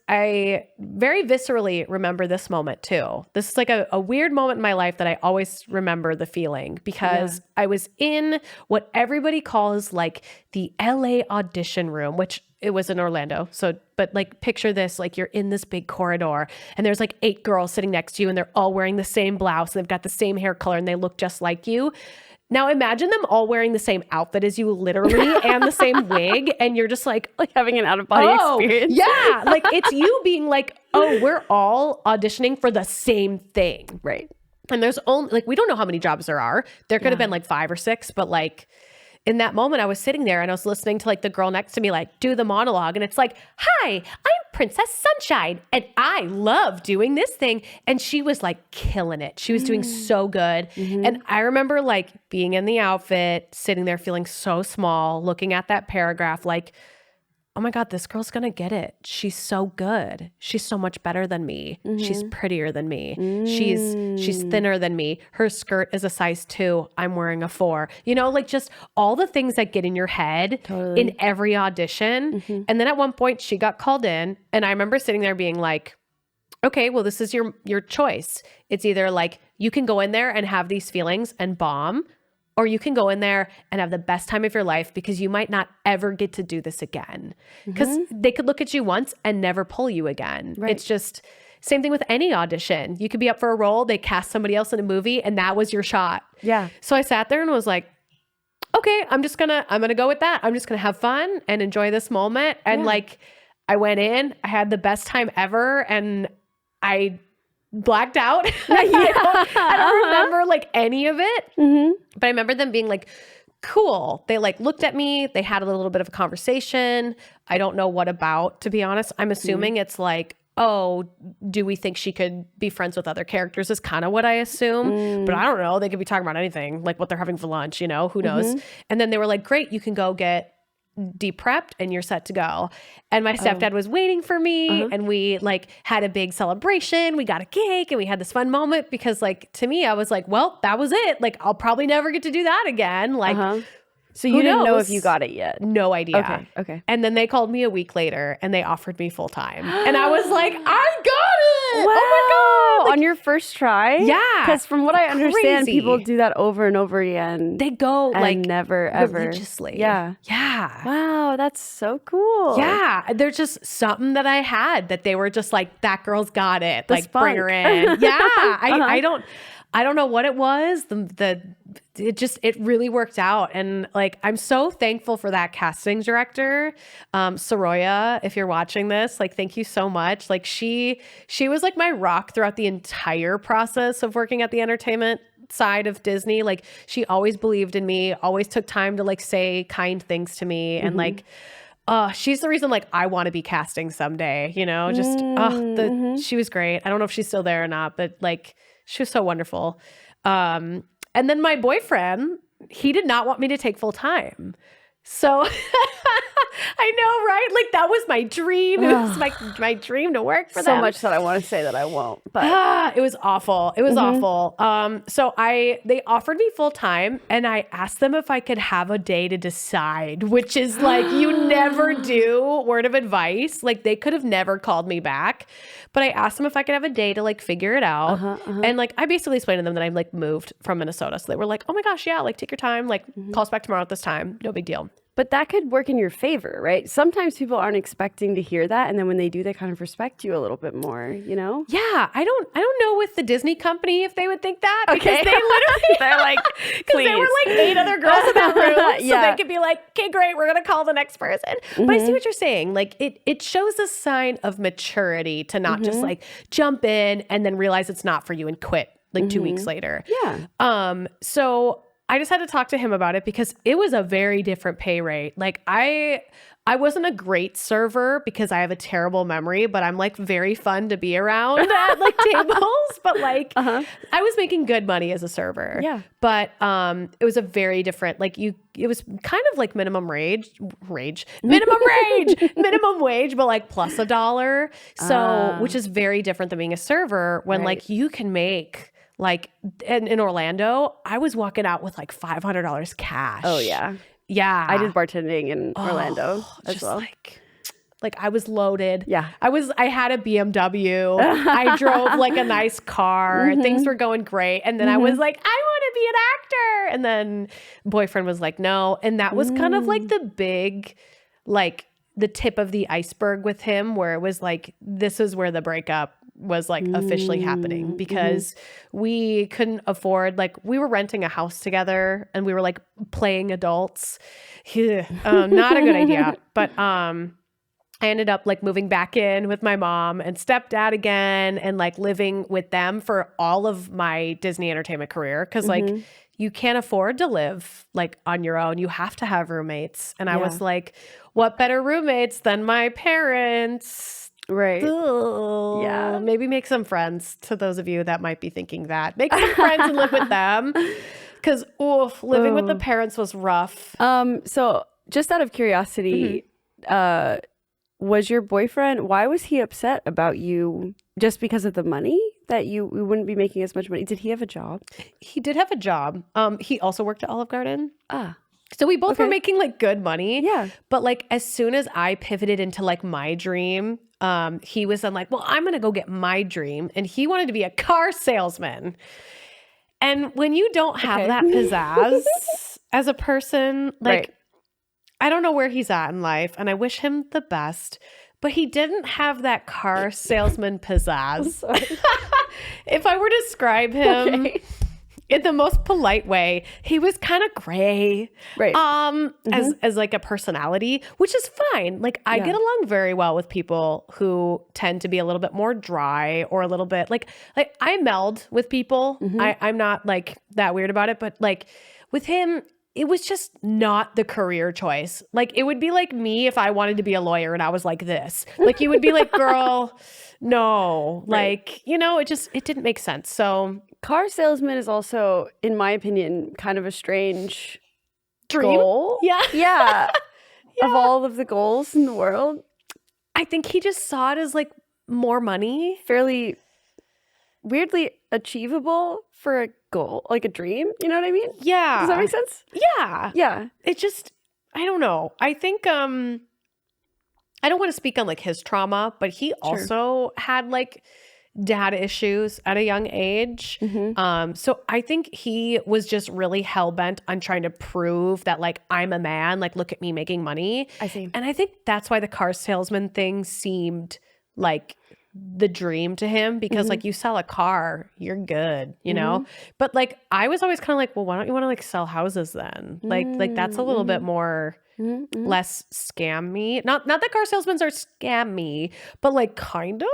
I very viscerally remember this moment too. This is like a weird moment in my life that I always remember the feeling because I was in what everybody calls like the LA audition room, which it was in Orlando. So, but like picture this, like you're in this big corridor and there's like 8 girls sitting next to you and they're all wearing the same blouse and they've got the same hair color and they look just like you. Now imagine them all wearing the same outfit as you literally and the same wig. And you're just like having an out-of-body experience. Yeah. Like it's you being like, oh, we're all auditioning for the same thing. Right. And there's only like, we don't know how many jobs there are. There could have been like 5 or 6, but like, in that moment, I was sitting there and I was listening to like the girl next to me, like do the monologue. And it's like, hi, I'm Princess Sunshine. And I love doing this thing. And she was like killing it. She was doing so good. And I remember like being in the outfit, sitting there feeling so small, looking at that paragraph, like, oh my God, this girl's going to get it. She's so good. She's so much better than me. She's prettier than me. She's thinner than me. Her skirt is a size 2. I'm wearing a 4. Like just all the things that get in your head in every audition. And then at one point she got called in and I remember sitting there being like, okay, well, this is your choice. It's either like you can go in there and have these feelings and bomb, or you can go in there and have the best time of your life because you might not ever get to do this again. Because they could look at you once and never pull you again. Right. It's just same thing with any audition. You could be up for a role, they cast somebody else in a movie and that was your shot. Yeah. So I sat there and was like, okay, I'm gonna go with that. I'm just gonna have fun and enjoy this moment. And like I went in, I had the best time ever and I blacked out. I don't remember like any of it, but I remember them being like, cool. They like looked at me, they had a little bit of a conversation. I don't know what about, to be honest. I'm assuming it's like, oh, do we think she could be friends with other characters is kind of what I assume, but I don't know. They could be talking about anything, like what they're having for lunch, who knows? And then they were like, great, you can go get de-prepped and you're set to go. And my stepdad was waiting for me and we like had a big celebration. We got a cake and we had this fun moment because like to me, I was like, well, that was it. Like I'll probably never get to do that again. Like so you didn't know if you got it yet? No idea. Okay. And then they called me a week later and they offered me full time. And I was like, I got it. Wow. Oh my God. On your first try? Yeah. Because from what I understand, Crazy. people do that over and over again. They go and like never, ever. religiously. Yeah. Yeah. Wow, that's so cool. Yeah. There's just something that I had that they were just like, that girl's got it. The like bring her in. Yeah. I don't know what it was. It really worked out. And like, I'm so thankful for that casting director, Soroya, if you're watching this, like, thank you so much. Like she was like my rock throughout the entire process of working at the entertainment side of Disney. Like she always believed in me, always took time to like say kind things to me. And like, she's the reason like I want to be casting someday, you know, just, she was great. I don't know if she's still there or not, but like, she was so wonderful. And then my boyfriend, he did not want me to take full time. So I know, right? Like that was my dream. It was my dream to work for them. So much that I want to say that I won't. But it was awful. It was awful. So they offered me full time and I asked them if I could have a day to decide, which is like you never do. Word of advice. Like they could have never called me back. But I asked them if I could have a day to like figure it out. And like I basically explained to them that I like moved from Minnesota. So they were like, oh my gosh, yeah, like take your time, like call us back tomorrow at this time. No big deal. But that could work in your favor, right? Sometimes people aren't expecting to hear that, and then when they do, they kind of respect you a little bit more, you know? Yeah, I don't know with the Disney company if they would think that because they literally they're like, because there were like 8 other girls in that room, so they could be like, okay, great, we're gonna call the next person. But I see what you're saying. Like it shows a sign of maturity to not just like jump in and then realize it's not for you and quit like 2 weeks later. Yeah. So I just had to talk to him about it because it was a very different pay rate. Like I wasn't a great server because I have a terrible memory, but I'm like very fun to be around at like tables. But like I was making good money as a server. Yeah. But it was a very different, like it was kind of like minimum wage, minimum wage, but like plus $1. So, which is very different than being a server when like you can make like in Orlando, I was walking out with like $500 cash. Oh yeah. Yeah. I did bartending in Orlando as well. Like I was loaded. Yeah. I had a BMW. I drove like a nice car. Things were going great. And then I was like, I want to be an actor. And then boyfriend was like, no. And that was kind of like the big, like the tip of the iceberg with him where it was like, this is where the breakup was like officially happening because we couldn't afford, like we were renting a house together and we were like playing adults. Not a good idea. But I ended up like moving back in with my mom and stepdad again and like living with them for all of my Disney entertainment career. Cause like you can't afford to live like on your own. You have to have roommates. And I was like, what better roommates than my parents? Right. Ugh. Yeah. Maybe make some friends to those of you that might be thinking that. Make some friends and live with them. Because living with the parents was rough. So just out of curiosity, was your boyfriend, why was he upset about you just because of the money that you wouldn't be making as much money? Did he have a job? He did have a job. He also worked at Olive Garden. So we both were making like good money. Yeah. But like as soon as I pivoted into like my dream, he was then like, well, I'm going to go get my dream. And he wanted to be a car salesman. And when you don't have that pizzazz as a person, like, I don't know where he's at in life and I wish him the best, but he didn't have that car salesman pizzazz. If I were to describe him in the most polite way, he was kind of gray, as like a personality, which is fine. Like I get along very well with people who tend to be a little bit more dry or a little bit like I meld with people. I'm not like that weird about it, but like with him, it was just not the career choice. Like it would be like me if I wanted to be a lawyer and I was like this. Like you would be like, girl, no. Like, you know, it didn't make sense. So car salesman is also, in my opinion, kind of a strange dream. Goal. Yeah. Yeah. of all of the goals in the world. I think he just saw it as like more money. Fairly weirdly achievable for a goal, like a dream. You know what I mean? Yeah. Does that make sense? Yeah. Yeah. It just, I don't know. I think, I don't want to speak on like his trauma, but he also had like dad issues at a young age. So I think he was just really hell-bent on trying to prove that like I'm a man, like look at me making money. I see. And I think that's why the car salesman thing seemed like the dream to him, because like you sell a car, you're good, you know? But like I was always kind of like, well, why don't you want to like sell houses then? Like that's a little bit more less scammy. Not that car salesmen are scammy, but like kind of,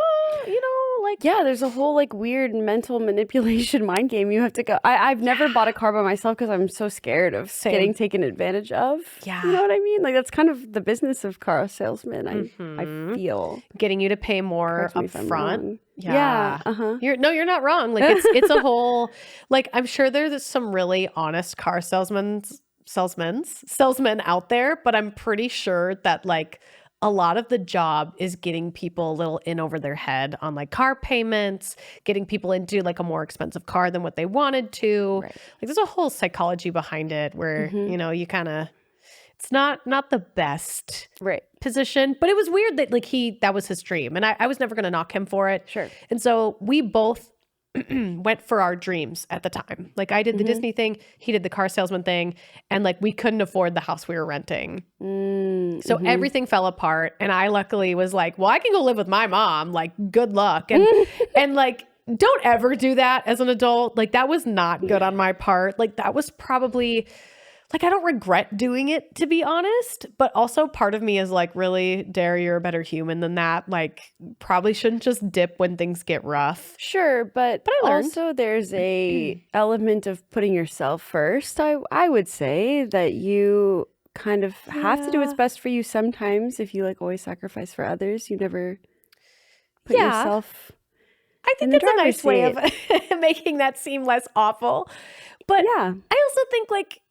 you know, like Yeah, there's a whole like weird mental manipulation mind game you have to go. I've never bought a car by myself because I'm so scared of getting taken advantage of. Yeah. You know what I mean? Like that's kind of the business of car salesmen, I feel. getting you to pay more Correct me up if I'm front. wrong. Yeah. Uh-huh. You're not wrong. Like it's a whole, like I'm sure there's some really honest car salesmen out there, but I'm pretty sure that like a lot of the job is getting people a little in over their head on like car payments, getting people into like a more expensive car than what they wanted to. Right. Like there's a whole psychology behind it where, you know, you kind of, it's not the best Right. position, but it was weird that like that was his dream, and I was never going to knock him for it. Sure. And so we both went for our dreams at the time. Like I did the Disney thing, he did the car salesman thing, and like we couldn't afford the house we were renting. So everything fell apart, and I luckily was like, well, I can go live with my mom, like good luck. And and like don't ever do that as an adult. Like that was not good on my part. Like that was probably like, I don't regret doing it, to be honest, but also part of me is like, really, Dare, you're a better human than that. Like, probably shouldn't just dip when things get rough. Sure, but I learned. also there's a element of putting yourself first. I would say that you kind of have to do what's best for you sometimes. If you like always sacrifice for others, you never put yourself. I think that's a nice way of making that seem less awful. But Yeah. I also think like,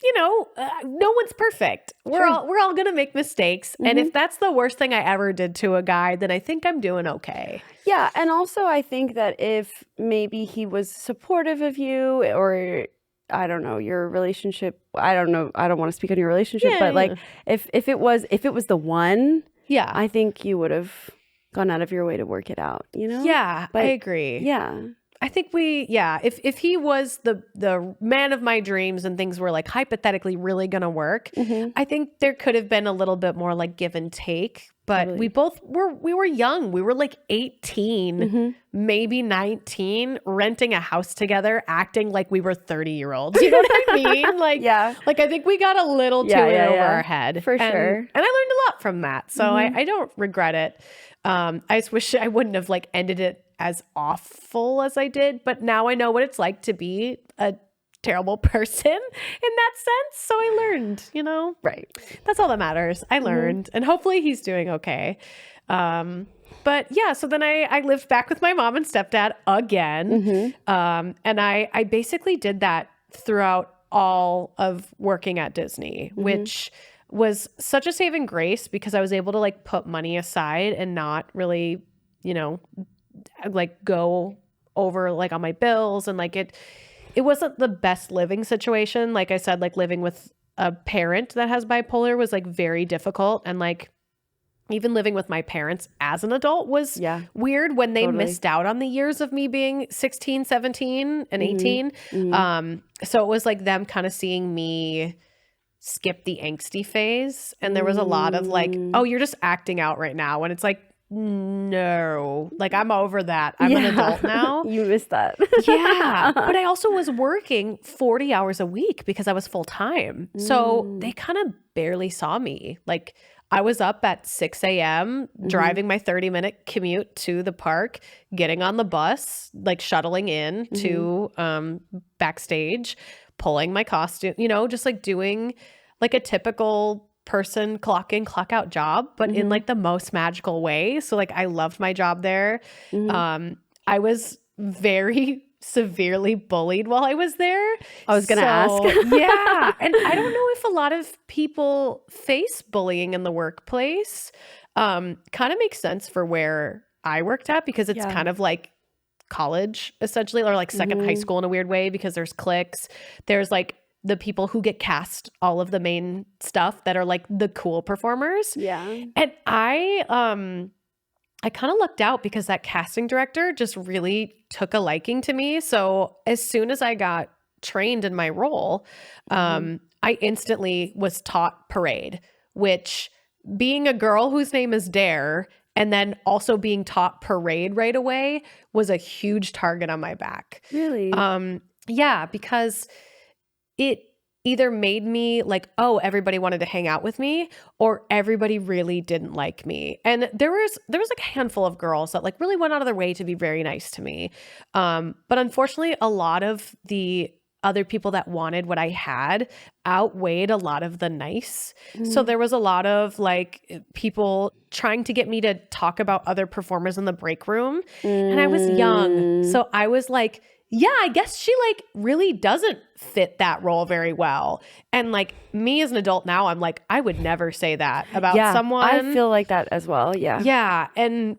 you know, no one's perfect. We're all gonna make mistakes, and if that's the worst thing I ever did to a guy, then I think I'm doing okay. Yeah, and also I think that if maybe he was supportive of you, or I don't know, your relationship, I don't know, I don't want to speak on your relationship, but like if it was the one, I think you would have gone out of your way to work it out, you know? Yeah, But I agree. yeah. I think if he was the man of my dreams and things were like hypothetically really gonna work, I think there could have been a little bit more like give and take. But we were young. We were like 18, maybe 19, renting a house together, acting like we were 30-year-olds. You know what I mean? Like, like I think we got a little too in over our head. For sure. And I learned a lot from that. So I don't regret it. I just wish I wouldn't have like ended it as awful as I did, but now I know what it's like to be a terrible person in that sense. So I learned, you know, Right. that's all that matters. I learned, and hopefully he's doing okay. But yeah, so then I lived back with my mom and stepdad again. And I basically did that throughout all of working at Disney, which was such a saving grace because I was able to like put money aside and not really, you know, like go over like on my bills, and like it wasn't the best living situation. Like I said, like living with a parent that has bipolar was like very difficult, and like even living with my parents as an adult was weird when they missed out on the years of me being 16, 17 and 18. So it was like them kind of seeing me skip the angsty phase, and there was a lot of like, oh, you're just acting out right now, and it's like, no, like I'm over that. I'm an adult now. You missed that. Yeah. But I also was working 40 hours a week because I was full time. So they kind of barely saw me. Like I was up at 6 a.m. driving my 30-minute commute to the park, getting on the bus, like shuttling in to backstage, pulling my costume, you know, just like doing like a typical person clock in, clock out job, but in like the most magical way. So like I loved my job there. I was very severely bullied while I was there. I was going to ask. Yeah. And I don't know if a lot of people face bullying in the workplace. Kind of makes sense for where I worked at, because it's kind of like college essentially, or like second high school in a weird way, because there's cliques. There's like the people who get cast all of the main stuff that are like the cool performers. Yeah. And I kind of lucked out because that casting director just really took a liking to me. So as soon as I got trained in my role, I instantly was taught parade, which, being a girl whose name is Dare and then also being taught parade right away, was a huge target on my back. Really? Yeah, because it either made me like, oh, everybody wanted to hang out with me, or everybody really didn't like me. And there was like a handful of girls that like really went out of their way to be very nice to me. But unfortunately, a lot of the other people that wanted what I had outweighed a lot of the nice. So there was a lot of like people trying to get me to talk about other performers in the break room. And I was young. So I was like, yeah, I guess she like really doesn't fit that role very well. And like me as an adult now, I'm like, I would never say that about someone. I feel like that as well. Yeah. Yeah.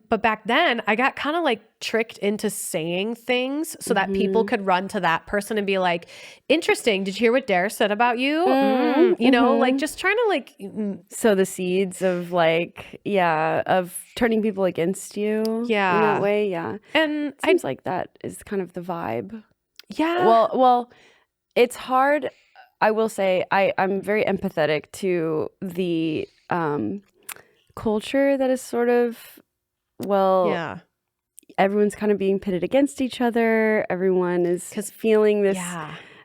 But back then I got kind of like tricked into saying things so that people could run to that person and be like, interesting. Did you hear what Dare said about you? You know, like just trying to like sow the seeds of like, of turning people against you. Yeah. In that way. Yeah. And Seems like that is kind of the vibe. Yeah. Well, it's hard. I will say I'm very empathetic to the culture that is sort of, everyone's kind of being pitted against each other. Everyone is feeling this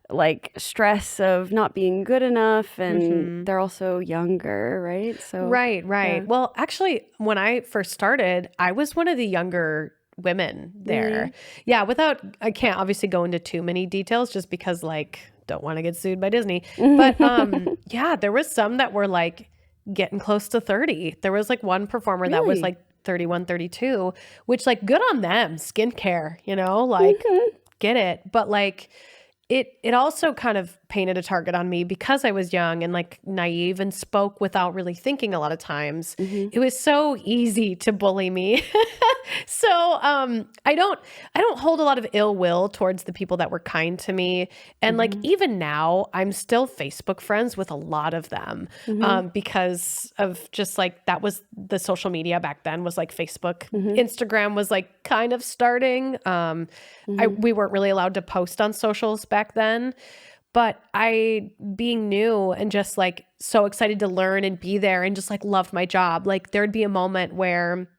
like stress of not being good enough, and they're also younger, right? So Right. Well, actually, when I first started, I was one of the younger women there. Yeah, I can't obviously go into too many details just because like don't want to get sued by Disney. But yeah, there was some that were like getting close to 30. There was like one performer that was like 31, 32, which like good on them. Skincare, you know, like get it. But like it also kind of painted a target on me because I was young and like naive and spoke without really thinking a lot of times. It was so easy to bully me. So I don't hold a lot of ill will towards the people that were kind to me. And like even now, I'm still Facebook friends with a lot of them because of just like that was the social media back then was like Facebook. Instagram was like kind of starting. We weren't really allowed to post on socials back then. But I, being new and just like so excited to learn and be there and just like loved my job, like there'd be a moment where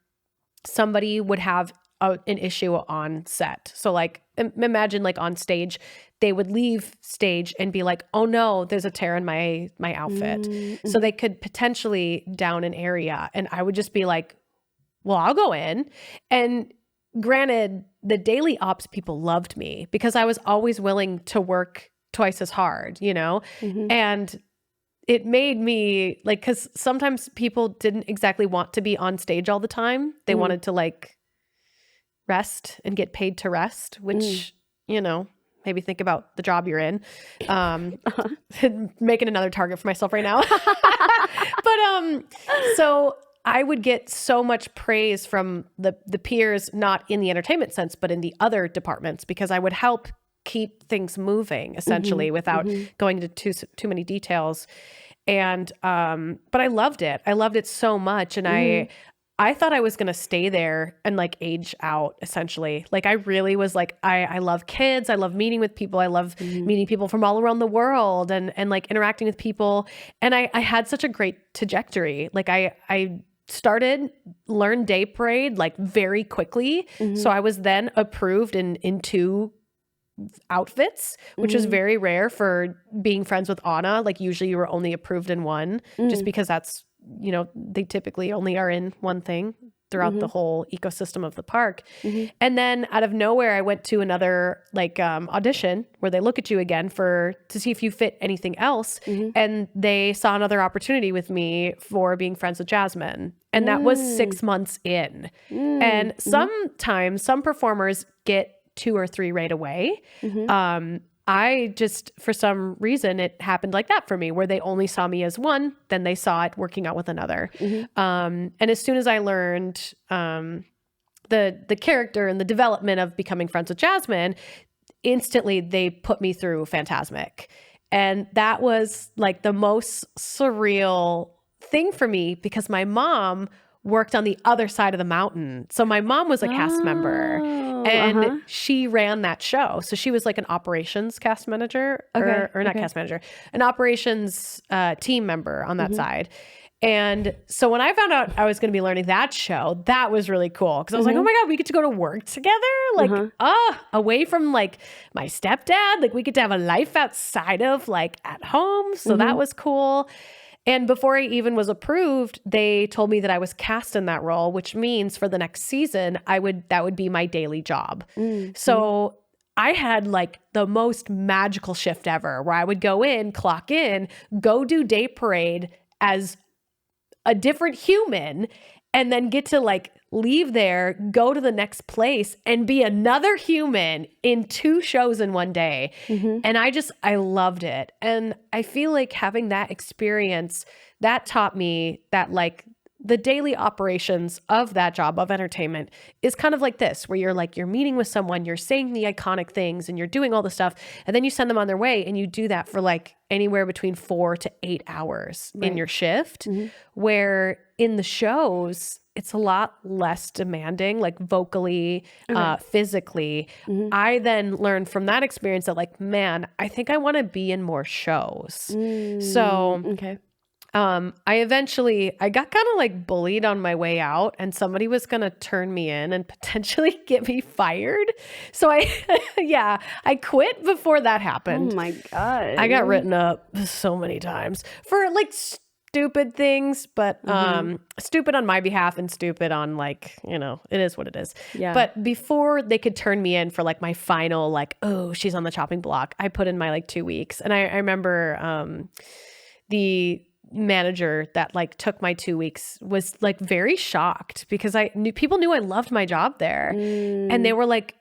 somebody would have an issue on set. So like imagine like on stage, they would leave stage and be like, oh no, there's a tear in my outfit. So they could potentially down an area. And I would just be like, well, I'll go in. And granted, the daily ops people loved me because I was always willing to work twice as hard, you know? And it made me like, because sometimes people didn't exactly want to be on stage all the time. They wanted to like rest and get paid to rest, which, you know, maybe think about the job you're in. Making another target for myself right now. But so I would get so much praise from the peers, not in the entertainment sense, but in the other departments, because I would help keep things moving essentially without going into too many details. And but I loved it. I loved it so much. And I thought I was going to stay there and like age out essentially. Like I really was like, I love kids. I love meeting with people. I love meeting people from all around the world and like interacting with people. And I had such a great trajectory. Like I learned day parade like very quickly. So I was then approved in 2 outfits, which is very rare for being friends with Anna. Like usually you were only approved in 1 just because that's, you know, they typically only are in one thing throughout the whole ecosystem of the park. And then out of nowhere, I went to another like audition where they look at you again to see if you fit anything else. And they saw another opportunity with me for being friends with Jasmine. And that was 6 months in. And sometimes some performers get 2 or 3 right away. I just, for some reason, it happened like that for me, where they only saw me as one, then they saw it working out with another. And as soon as I learned the character and the development of becoming friends with Jasmine, instantly they put me through Phantasmic. And that was like the most surreal thing for me because my mom worked on the other side of the mountain. So my mom was a cast member and she ran that show. So she was like an operations cast manager or not cast manager, an operations team member on that side. And so when I found out I was going to be learning that show, that was really cool. Cause I was like, oh my God, we get to go to work together. Like, away from like my stepdad, like we get to have a life outside of like at home. So that was cool. And before I even was approved, they told me that I was cast in that role, which means for the next season, that would be my daily job. So I had like the most magical shift ever where I would go in, clock in, go do day parade as a different human, and then get to like leave there, go to the next place and be another human in 2 shows in one day. And I loved it. And I feel like having that experience, that taught me that like the daily operations of that job of entertainment is kind of like this, where you're meeting with someone, you're saying the iconic things and you're doing all the stuff. And then you send them on their way and you do that for like anywhere between 4 to 8 hours in your shift, where in the shows, it's a lot less demanding, like vocally, physically. I then learned from that experience that like, man, I think I want to be in more shows. So I got kind of like bullied on my way out, and somebody was going to turn me in and potentially get me fired. So I quit before that happened. Oh my God. I got written up so many times for like stupid things, but stupid on my behalf and stupid on like, it is what it is. Yeah. But before they could turn me in for like my final, like, oh, she's on the chopping block, I put in my like 2 weeks. And I remember the manager that like took my 2 weeks was like very shocked because people knew I loved my job there. And they were like,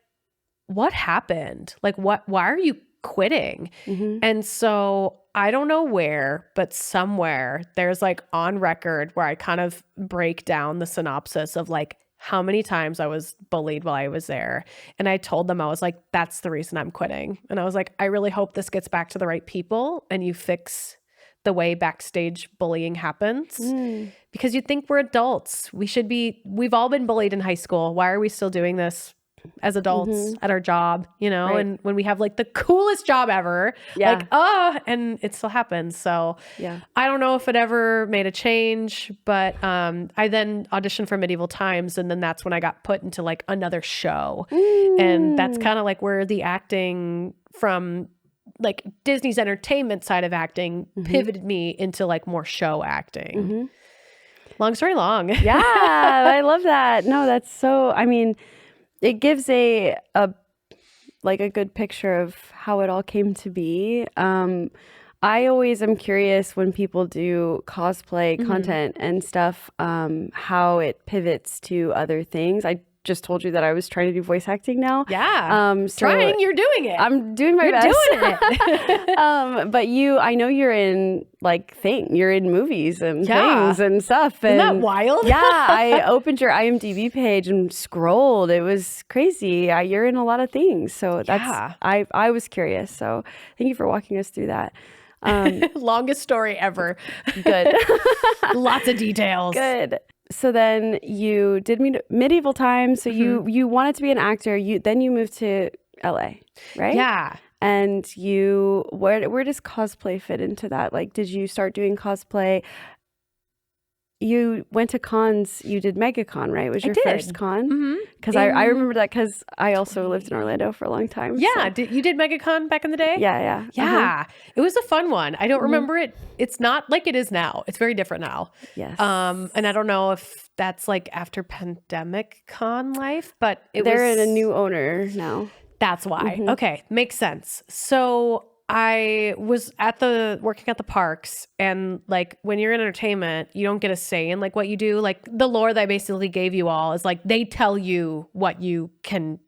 what happened? Like, why are you quitting? And so I don't know where, but somewhere there's like on record where I kind of break down the synopsis of like how many times I was bullied while I was there. And I told them, I was like, that's the reason I'm quitting. And I was like, I really hope this gets back to the right people and you fix the way backstage bullying happens, because you think we're adults. We've all been bullied in high school. Why are we still doing this as adults at our job, Right. And when we have like the coolest job ever, and it still happens. So I don't know if it ever made a change, but I then auditioned for Medieval Times, and then that's when I got put into like another show. And that's kind of like where the acting from like Disney's entertainment side of acting pivoted me into like more show acting. Long story long. Yeah, I love that. No, that's so, I mean, it gives a good picture of how it all came to be. I always am curious when people do cosplay content and stuff, how it pivots to other things. I just told you that I was trying to do voice acting now. Yeah. Trying, you're doing it. I'm doing my best. You're doing it. But I know you're in you're in movies and things and stuff. Isn't that wild? Yeah. I opened your IMDb page and scrolled. It was crazy. You're in a lot of things. So I was curious. So thank you for walking us through that. Longest story ever. Good. Lots of details. Good. So then you did Medieval Times. So you wanted to be an actor. Then you moved to LA, right? Yeah. And where does cosplay fit into that? Like, did you start doing cosplay? You went to cons. You did MegaCon, right? Was your first con? Because I remember that because I also lived in Orlando for a long time. Yeah. You did MegaCon back in the day? Yeah. Yeah. It was a fun one. I don't remember it. It's not like it is now. It's very different now. Yes. And I don't know if that's like after pandemic con life, but they're in a new owner now. That's why. Okay. Makes sense. So I was working at the parks, and like when you're in entertainment, you don't get a say in like what you do. Like the lore that I basically gave you all is like they tell you what you can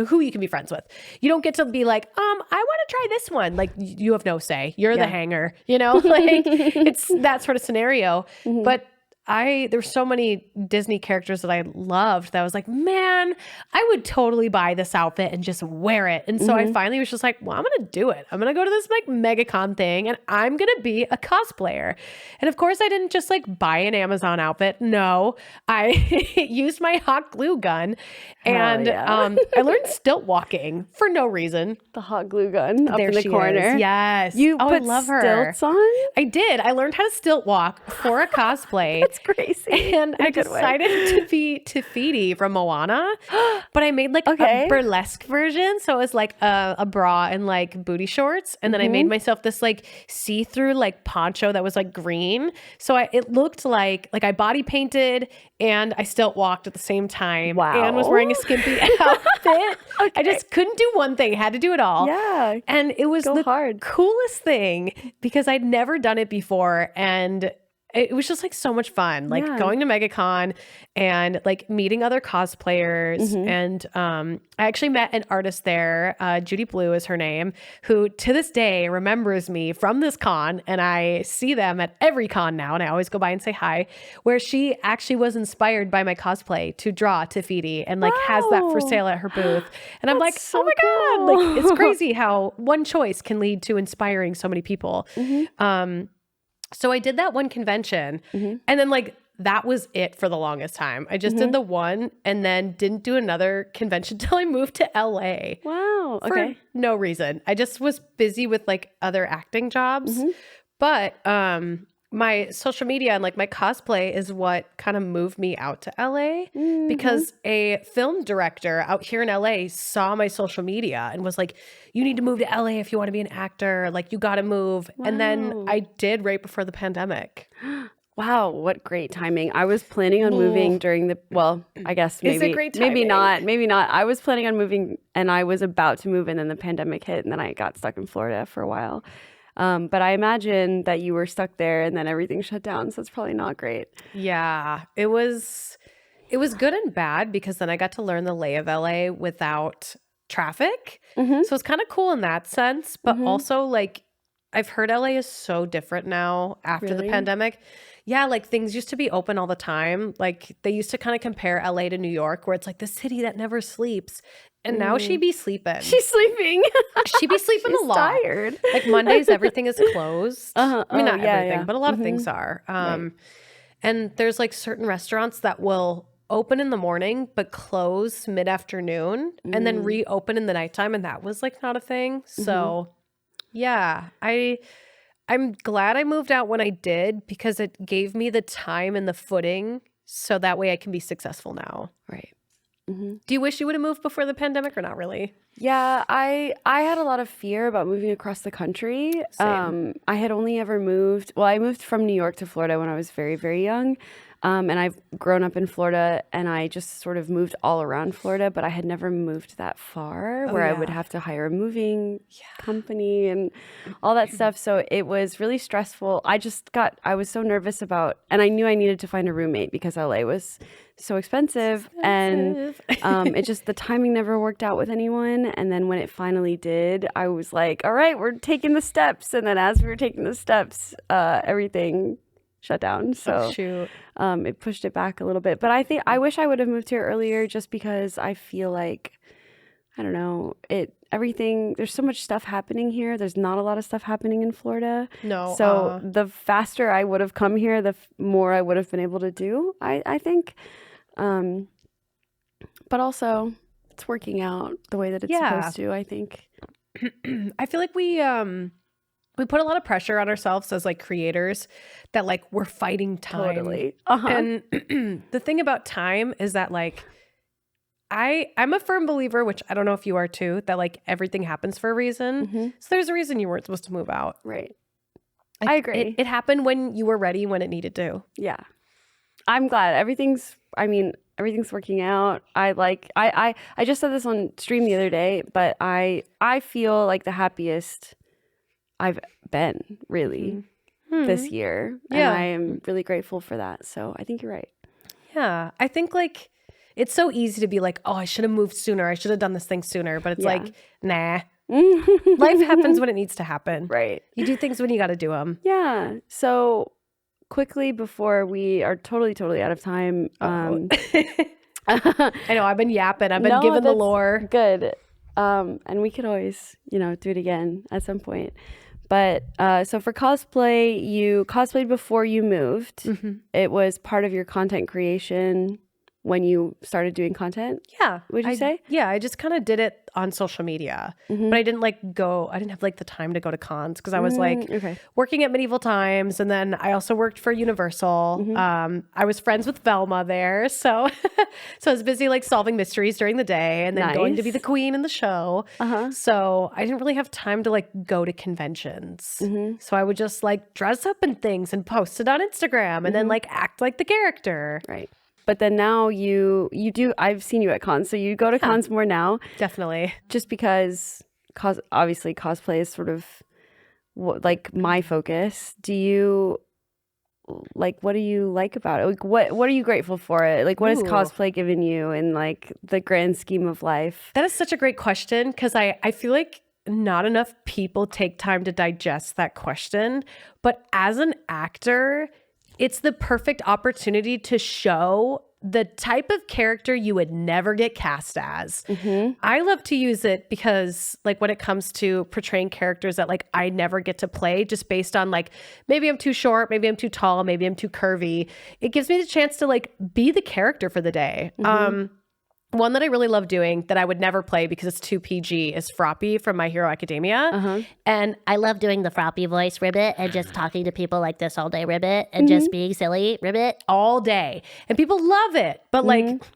who you can be friends with. You don't get to be like, I want to try this one. Like you have no say. You're the hanger, you know, like it's that sort of scenario. But there were so many Disney characters that I loved that I was like, man, I would totally buy this outfit and just wear it. And so I finally was just like, well, I'm going to do it. I'm going to go to this like MegaCon thing and I'm going to be a cosplayer. And of course I didn't just like buy an Amazon outfit. No, I used my hot glue gun and I learned stilt walking for no reason. The hot glue gun up There in the she corner. is. Yes. You I put love her. stilts on? I did. I learned how to stilt walk for a cosplay. That's crazy. And I decided to be Tafiti from Moana, but I made like Okay. a burlesque version. So it was like a bra and like booty shorts. And then I made myself this like see-through like poncho that was like green. So it looked like I body painted and I stilt walked at the same time. Wow. And was wearing a skimpy outfit. I just couldn't do one thing. Had to do it all. Yeah. And it was the hard. coolest thing because I'd never done it before. And it was just like so much fun, like going to MegaCon and like meeting other cosplayers. And I actually met an artist there, Judy Blue is her name, who to this day remembers me from this con. And I see them at every con now. And I always go by and say hi, where she actually was inspired by my cosplay to draw Tafiti and like has that for sale at her booth. And I'm like, so oh my God, cool. like it's crazy how one choice can lead to inspiring so many people. So I did that one convention and then like that was it for the longest time. I just did the one and then didn't do another convention till I moved to LA. Wow. For Okay. no reason. I just was busy with like other acting jobs. But my social media and like my cosplay is what kind of moved me out to LA because a film director out here in LA saw my social media and was like, you need to move to LA if you want to be an actor. Like you got to move. And then I did right before the pandemic. Wow, what great timing. I was planning on moving during the, well, I guess maybe, Is it great maybe timing? maybe not. I was planning on moving and I was about to move and then the pandemic hit and then I got stuck in Florida for a while. But I imagine that you were stuck there and then everything shut down. So it's probably not great. Yeah, it was good and bad because then I got to learn the lay of LA without traffic. So it's kind of cool in that sense, but also like I've heard LA is so different now after the Really? pandemic. Yeah, like things used to be open all the time. Like they used to kind of compare LA to New York where it's like the city that never sleeps. And now she be sleeping. She's sleeping. She be sleeping a lot. Tired. Like Mondays, everything is closed. I mean, not yeah, everything, yeah. but a lot of things are. And there's like certain restaurants that will open in the morning but close mid-afternoon and then reopen in the nighttime. And that was like not a thing. So yeah, I'm glad I moved out when I did because it gave me the time and the footing so that way I can be successful now. Right. Do you wish you would have moved before the pandemic or not really? Yeah, I had a lot of fear about moving across the country. Same. I had only ever moved, well, I moved from New York to Florida when I was very, very young. And I've grown up in Florida and I just sort of moved all around Florida, but I had never moved that far where I would have to hire a moving company and all that stuff. So it was really stressful. I was so nervous about, and I knew I needed to find a roommate because LA was so expensive. And it just, the timing never worked out with anyone. And then when it finally did, I was like, all right, we're taking the steps. And then as we were taking the steps, everything shut down. So Shoot. it pushed it back a little bit. But I wish I would have moved here earlier just because I feel like, I don't know, there's so much stuff happening here. There's not a lot of stuff happening in Florida. No. So the faster I would have come here, the more I would have been able to do, I think. But also it's working out the way that it's supposed to, I think. I feel like we put a lot of pressure on ourselves as like creators that like we're fighting time. Totally. And the thing about time is that like I'm a firm believer, which I don't know if you are too, that like everything happens for a reason. So there's a reason you weren't supposed to move out. Right. Like, I agree. It happened when you were ready, when it needed to. Yeah. I'm glad everything's working out. I just said this on stream the other day, but I feel like the happiest I've been really this year. And I am really grateful for that. So I think you're right. Yeah. I think like it's so easy to be like, oh, I should have moved sooner. I should have done this thing sooner. But it's like, nah. Life happens when it needs to happen. Right. You do things when you got to do them. Yeah. So quickly before we are totally out of time. I know I've been yapping. I've been given the lore. Good. And we could always, do it again at some point. But so for cosplay, you cosplayed before you moved. Mm-hmm. It was part of your content creation when you started doing content? Yeah. Would you say? Yeah, I just kind of did it on social media. Mm-hmm. But I didn't I didn't have the time to go to cons because I was working at Medieval Times, and then I also worked for Universal. Mm-hmm. I was friends with Velma there. So I was busy solving mysteries during the day and then going to be the queen in the show. Uh-huh. So I didn't really have time to go to conventions. Mm-hmm. So I would just dress up in things and post it on Instagram and then act like the character. Right. But then now you do, I've seen you at cons, so you go to cons more now. Definitely. Just because obviously cosplay is sort of my focus. Do you, what do you like about it? What are you grateful for it? What has cosplay given you in the grand scheme of life? That is such a great question because I feel like not enough people take time to digest that question. But as an actor, it's the perfect opportunity to show the type of character you would never get cast as. Mm-hmm. I love to use it because when it comes to portraying characters that I never get to play just based on maybe I'm too short, maybe I'm too tall, maybe I'm too curvy. It gives me the chance to be the character for the day. Mm-hmm. One that I really love doing that I would never play because it's too PG is Froppy from My Hero Academia. Uh-huh. And I love doing the Froppy voice, Ribbit, and just talking to people like this all day, Ribbit, and just being silly, Ribbit, all day. And people love it. But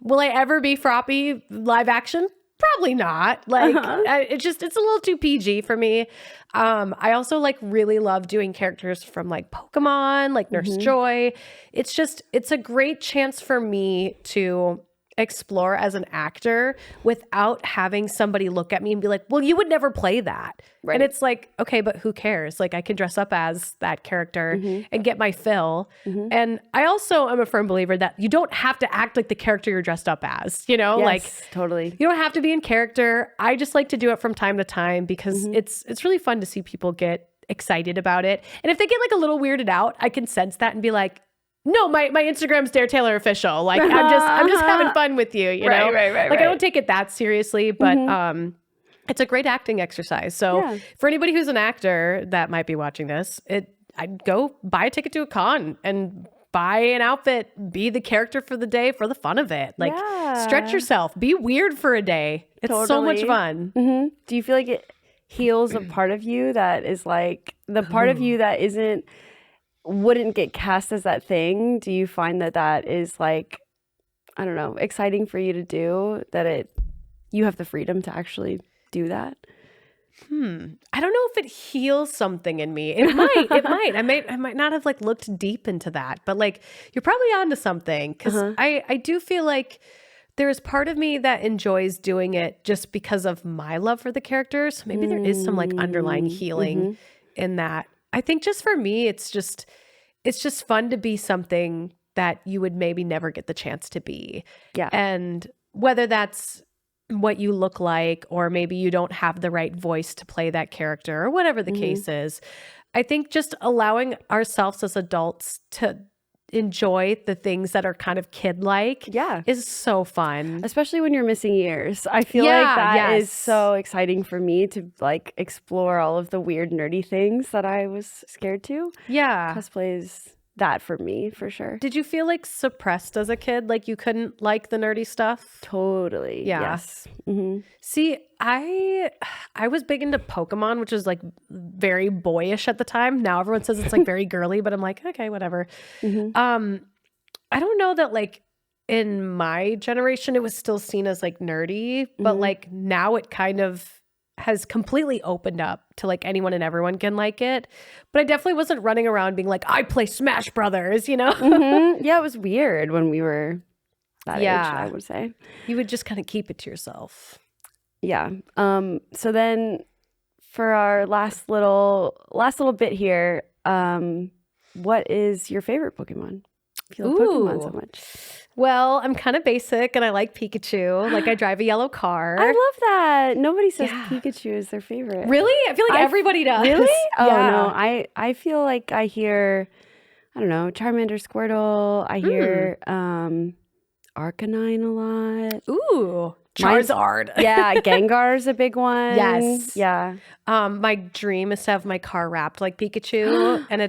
will I ever be Froppy live action? Probably not. It's a little too PG for me. I also really love doing characters from Pokemon, Nurse Joy. It's a great chance for me to explore as an actor without having somebody look at me and be like, well, you would never play that. Right. And it's okay, but who cares? I can dress up as that character and get my fill. Mm-hmm. And I also am a firm believer that you don't have to act like the character you're dressed up as, Yes, totally. You don't have to be in character. I just like to do it from time to time because it's really fun to see people get excited about it. And if they get a little weirded out, I can sense that and be like, no, my Instagram's Dare Taylor official. I'm just having fun with you, you know? Right. I don't take it that seriously, but it's a great acting exercise. So for anybody who's an actor that might be watching this, I'd go buy a ticket to a con and buy an outfit, be the character for the day for the fun of it. Stretch yourself, be weird for a day. It's so much fun. Mm-hmm. Do you feel like it heals a part of you that is the part of you that wouldn't get cast as that thing? Do you find that is I don't know, exciting for you to do, that you have the freedom to actually do that? I don't know if it heals something in me. It might. I might not have looked deep into that, but you're probably onto something because I do feel there's part of me that enjoys doing it just because of my love for the characters. Maybe there is some underlying healing in that. I think just for me, it's just fun to be something that you would maybe never get the chance to be. Yeah. And whether that's what you look like, or maybe you don't have the right voice to play that character, or whatever the case is, I think just allowing ourselves as adults to enjoy the things that are kind of kid-like is so fun. Especially when you're missing ears. I feel that is so exciting for me to explore all of the weird nerdy things that I was scared to. Yeah. Cosplay is that for me, for sure. Did you feel suppressed as a kid? You couldn't like the nerdy stuff? Totally. Yeah. Yes. Mm-hmm. See, I was big into Pokemon, which was very boyish at the time. Now everyone says it's very girly, but I'm okay, whatever. Mm-hmm. I don't know that in my generation it was still seen as nerdy, but now it kind of has completely opened up to anyone and everyone can like it. But I definitely wasn't running around being I play Smash Brothers, Mm-hmm. Yeah, it was weird when we were that age, I would say. You would just kind of keep it to yourself. Yeah. So then for our last little bit here, what is your favorite Pokemon? if you love Pokemon so Ooh. much. Well, I'm kind of basic and I like Pikachu. Like I drive a yellow car. I love that. Nobody says Yeah. Pikachu is their favorite. Really? I feel like everybody does. Really? Oh Yeah. no. I feel like I hear, I don't know, Charmander, Squirtle. I hear Arcanine a lot. Ooh. Charizard. Yeah, Gengar's a big one. Yes. Yeah. My dream is to have my car wrapped like Pikachu, and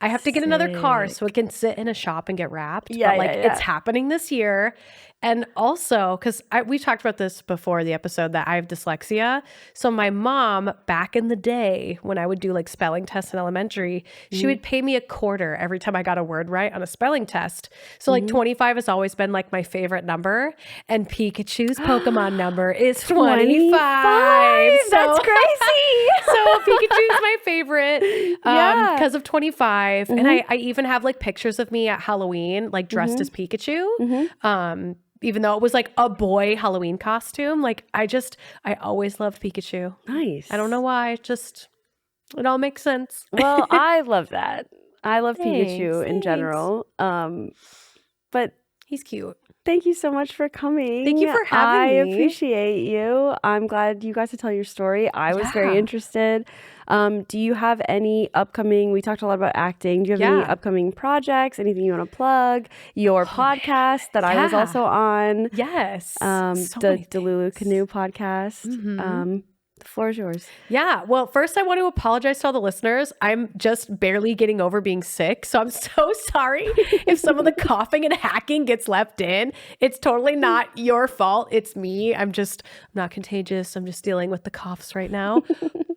I have to get another car so it can sit in a shop and get wrapped. Yeah, but like yeah. it's happening this year. And also, because we talked about this before the episode, that I have dyslexia. So my mom, back in the day when I would do like spelling tests in elementary, she would pay me $0.25 every time I got a word right on a spelling test. So like 25 has always been like my favorite number, and Pikachu's Pokemon number is 25. That's crazy. So Pikachu's my favorite Yeah. because of 25. And I even have like pictures of me at Halloween, like dressed as Pikachu. Even though it was like a boy Halloween costume, like I always loved Pikachu. Nice. I don't know why. It all makes sense. Well, I love that. I love Pikachu in Thanks. general. But He's cute. thank you so much for coming. Thank you for having I me. appreciate you. I'm glad you got to tell your story. I was very interested. Do you have any upcoming, we talked a lot about acting. Do you have any upcoming projects, anything you want to plug? Your podcast that I was also on. Yes. The Delulu Canoe podcast. The floor is yours. Yeah. Well, first I want to apologize to all the listeners. I'm just barely getting over being sick. So I'm so sorry if some of the coughing and hacking gets left in. It's totally not your fault. It's me. I'm not contagious. I'm just dealing with the coughs right now.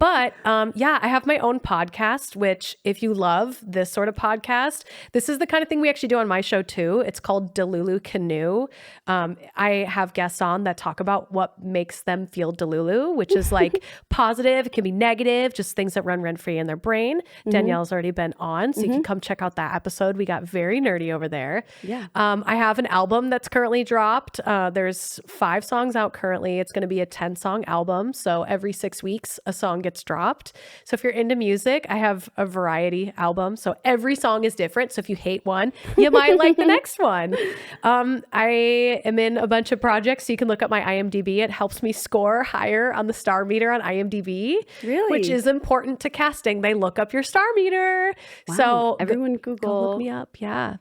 But I have my own podcast, which if you love this sort of podcast, this is the kind of thing we actually do on my show too. It's called Delulu Canoe. I have guests on that talk about what makes them feel Delulu, which is like positive. It can be negative, just things that run rent-free in their brain. Danielle's already been on, so you can come check out that episode. We got very nerdy over there. Yeah. I have an album that's currently dropped. There's 5 songs out currently. It's going to be a 10-song album. So every 6 weeks, a song gets dropped. So if you're into music, I have a variety album. So every song is different. So if you hate one, you might like the next one. I am in a bunch of projects. So you can look up my IMDb. It helps me score higher on the star meter on IMDb. Really? Which is important to casting. They look up your star meter. Wow. So everyone go Google. look me up. Yeah.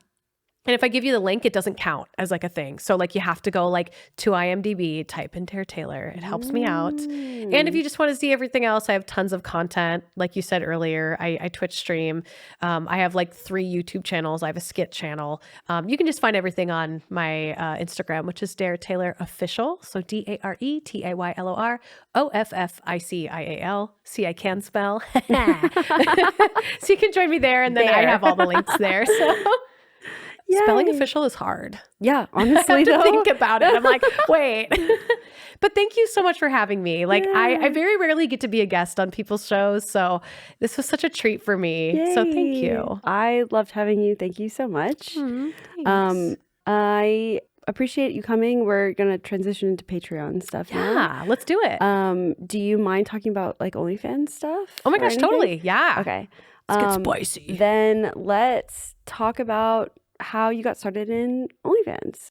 And if I give you the link, it doesn't count as like a thing. So like you have to go like to IMDb, type in Dare Taylor. It helps me out. And if you just want to see everything else, I have tons of content. Like you said earlier, I Twitch stream. I have like 3 YouTube channels. I have a skit channel. You can just find everything on my Instagram, which is Dare Taylor Official. So DareTaylor OFFICIAL. See, I can spell. So you can join me there. And then I have all the links there. So spelling official is hard. Yeah, I honestly, have to think about it. I'm like, wait. But thank you so much for having me. Like, I very rarely get to be a guest on people's shows. So this was such a treat for me. Yay. So thank you. I loved having you. Thank you so much. Thanks. I appreciate you coming. We're going to transition into Patreon stuff now. Yeah, let's do it. Do you mind talking about like OnlyFans stuff? Oh my or gosh, anything? totally. Yeah. Okay. Let's get spicy. Then let's talk about how you got started in OnlyFans.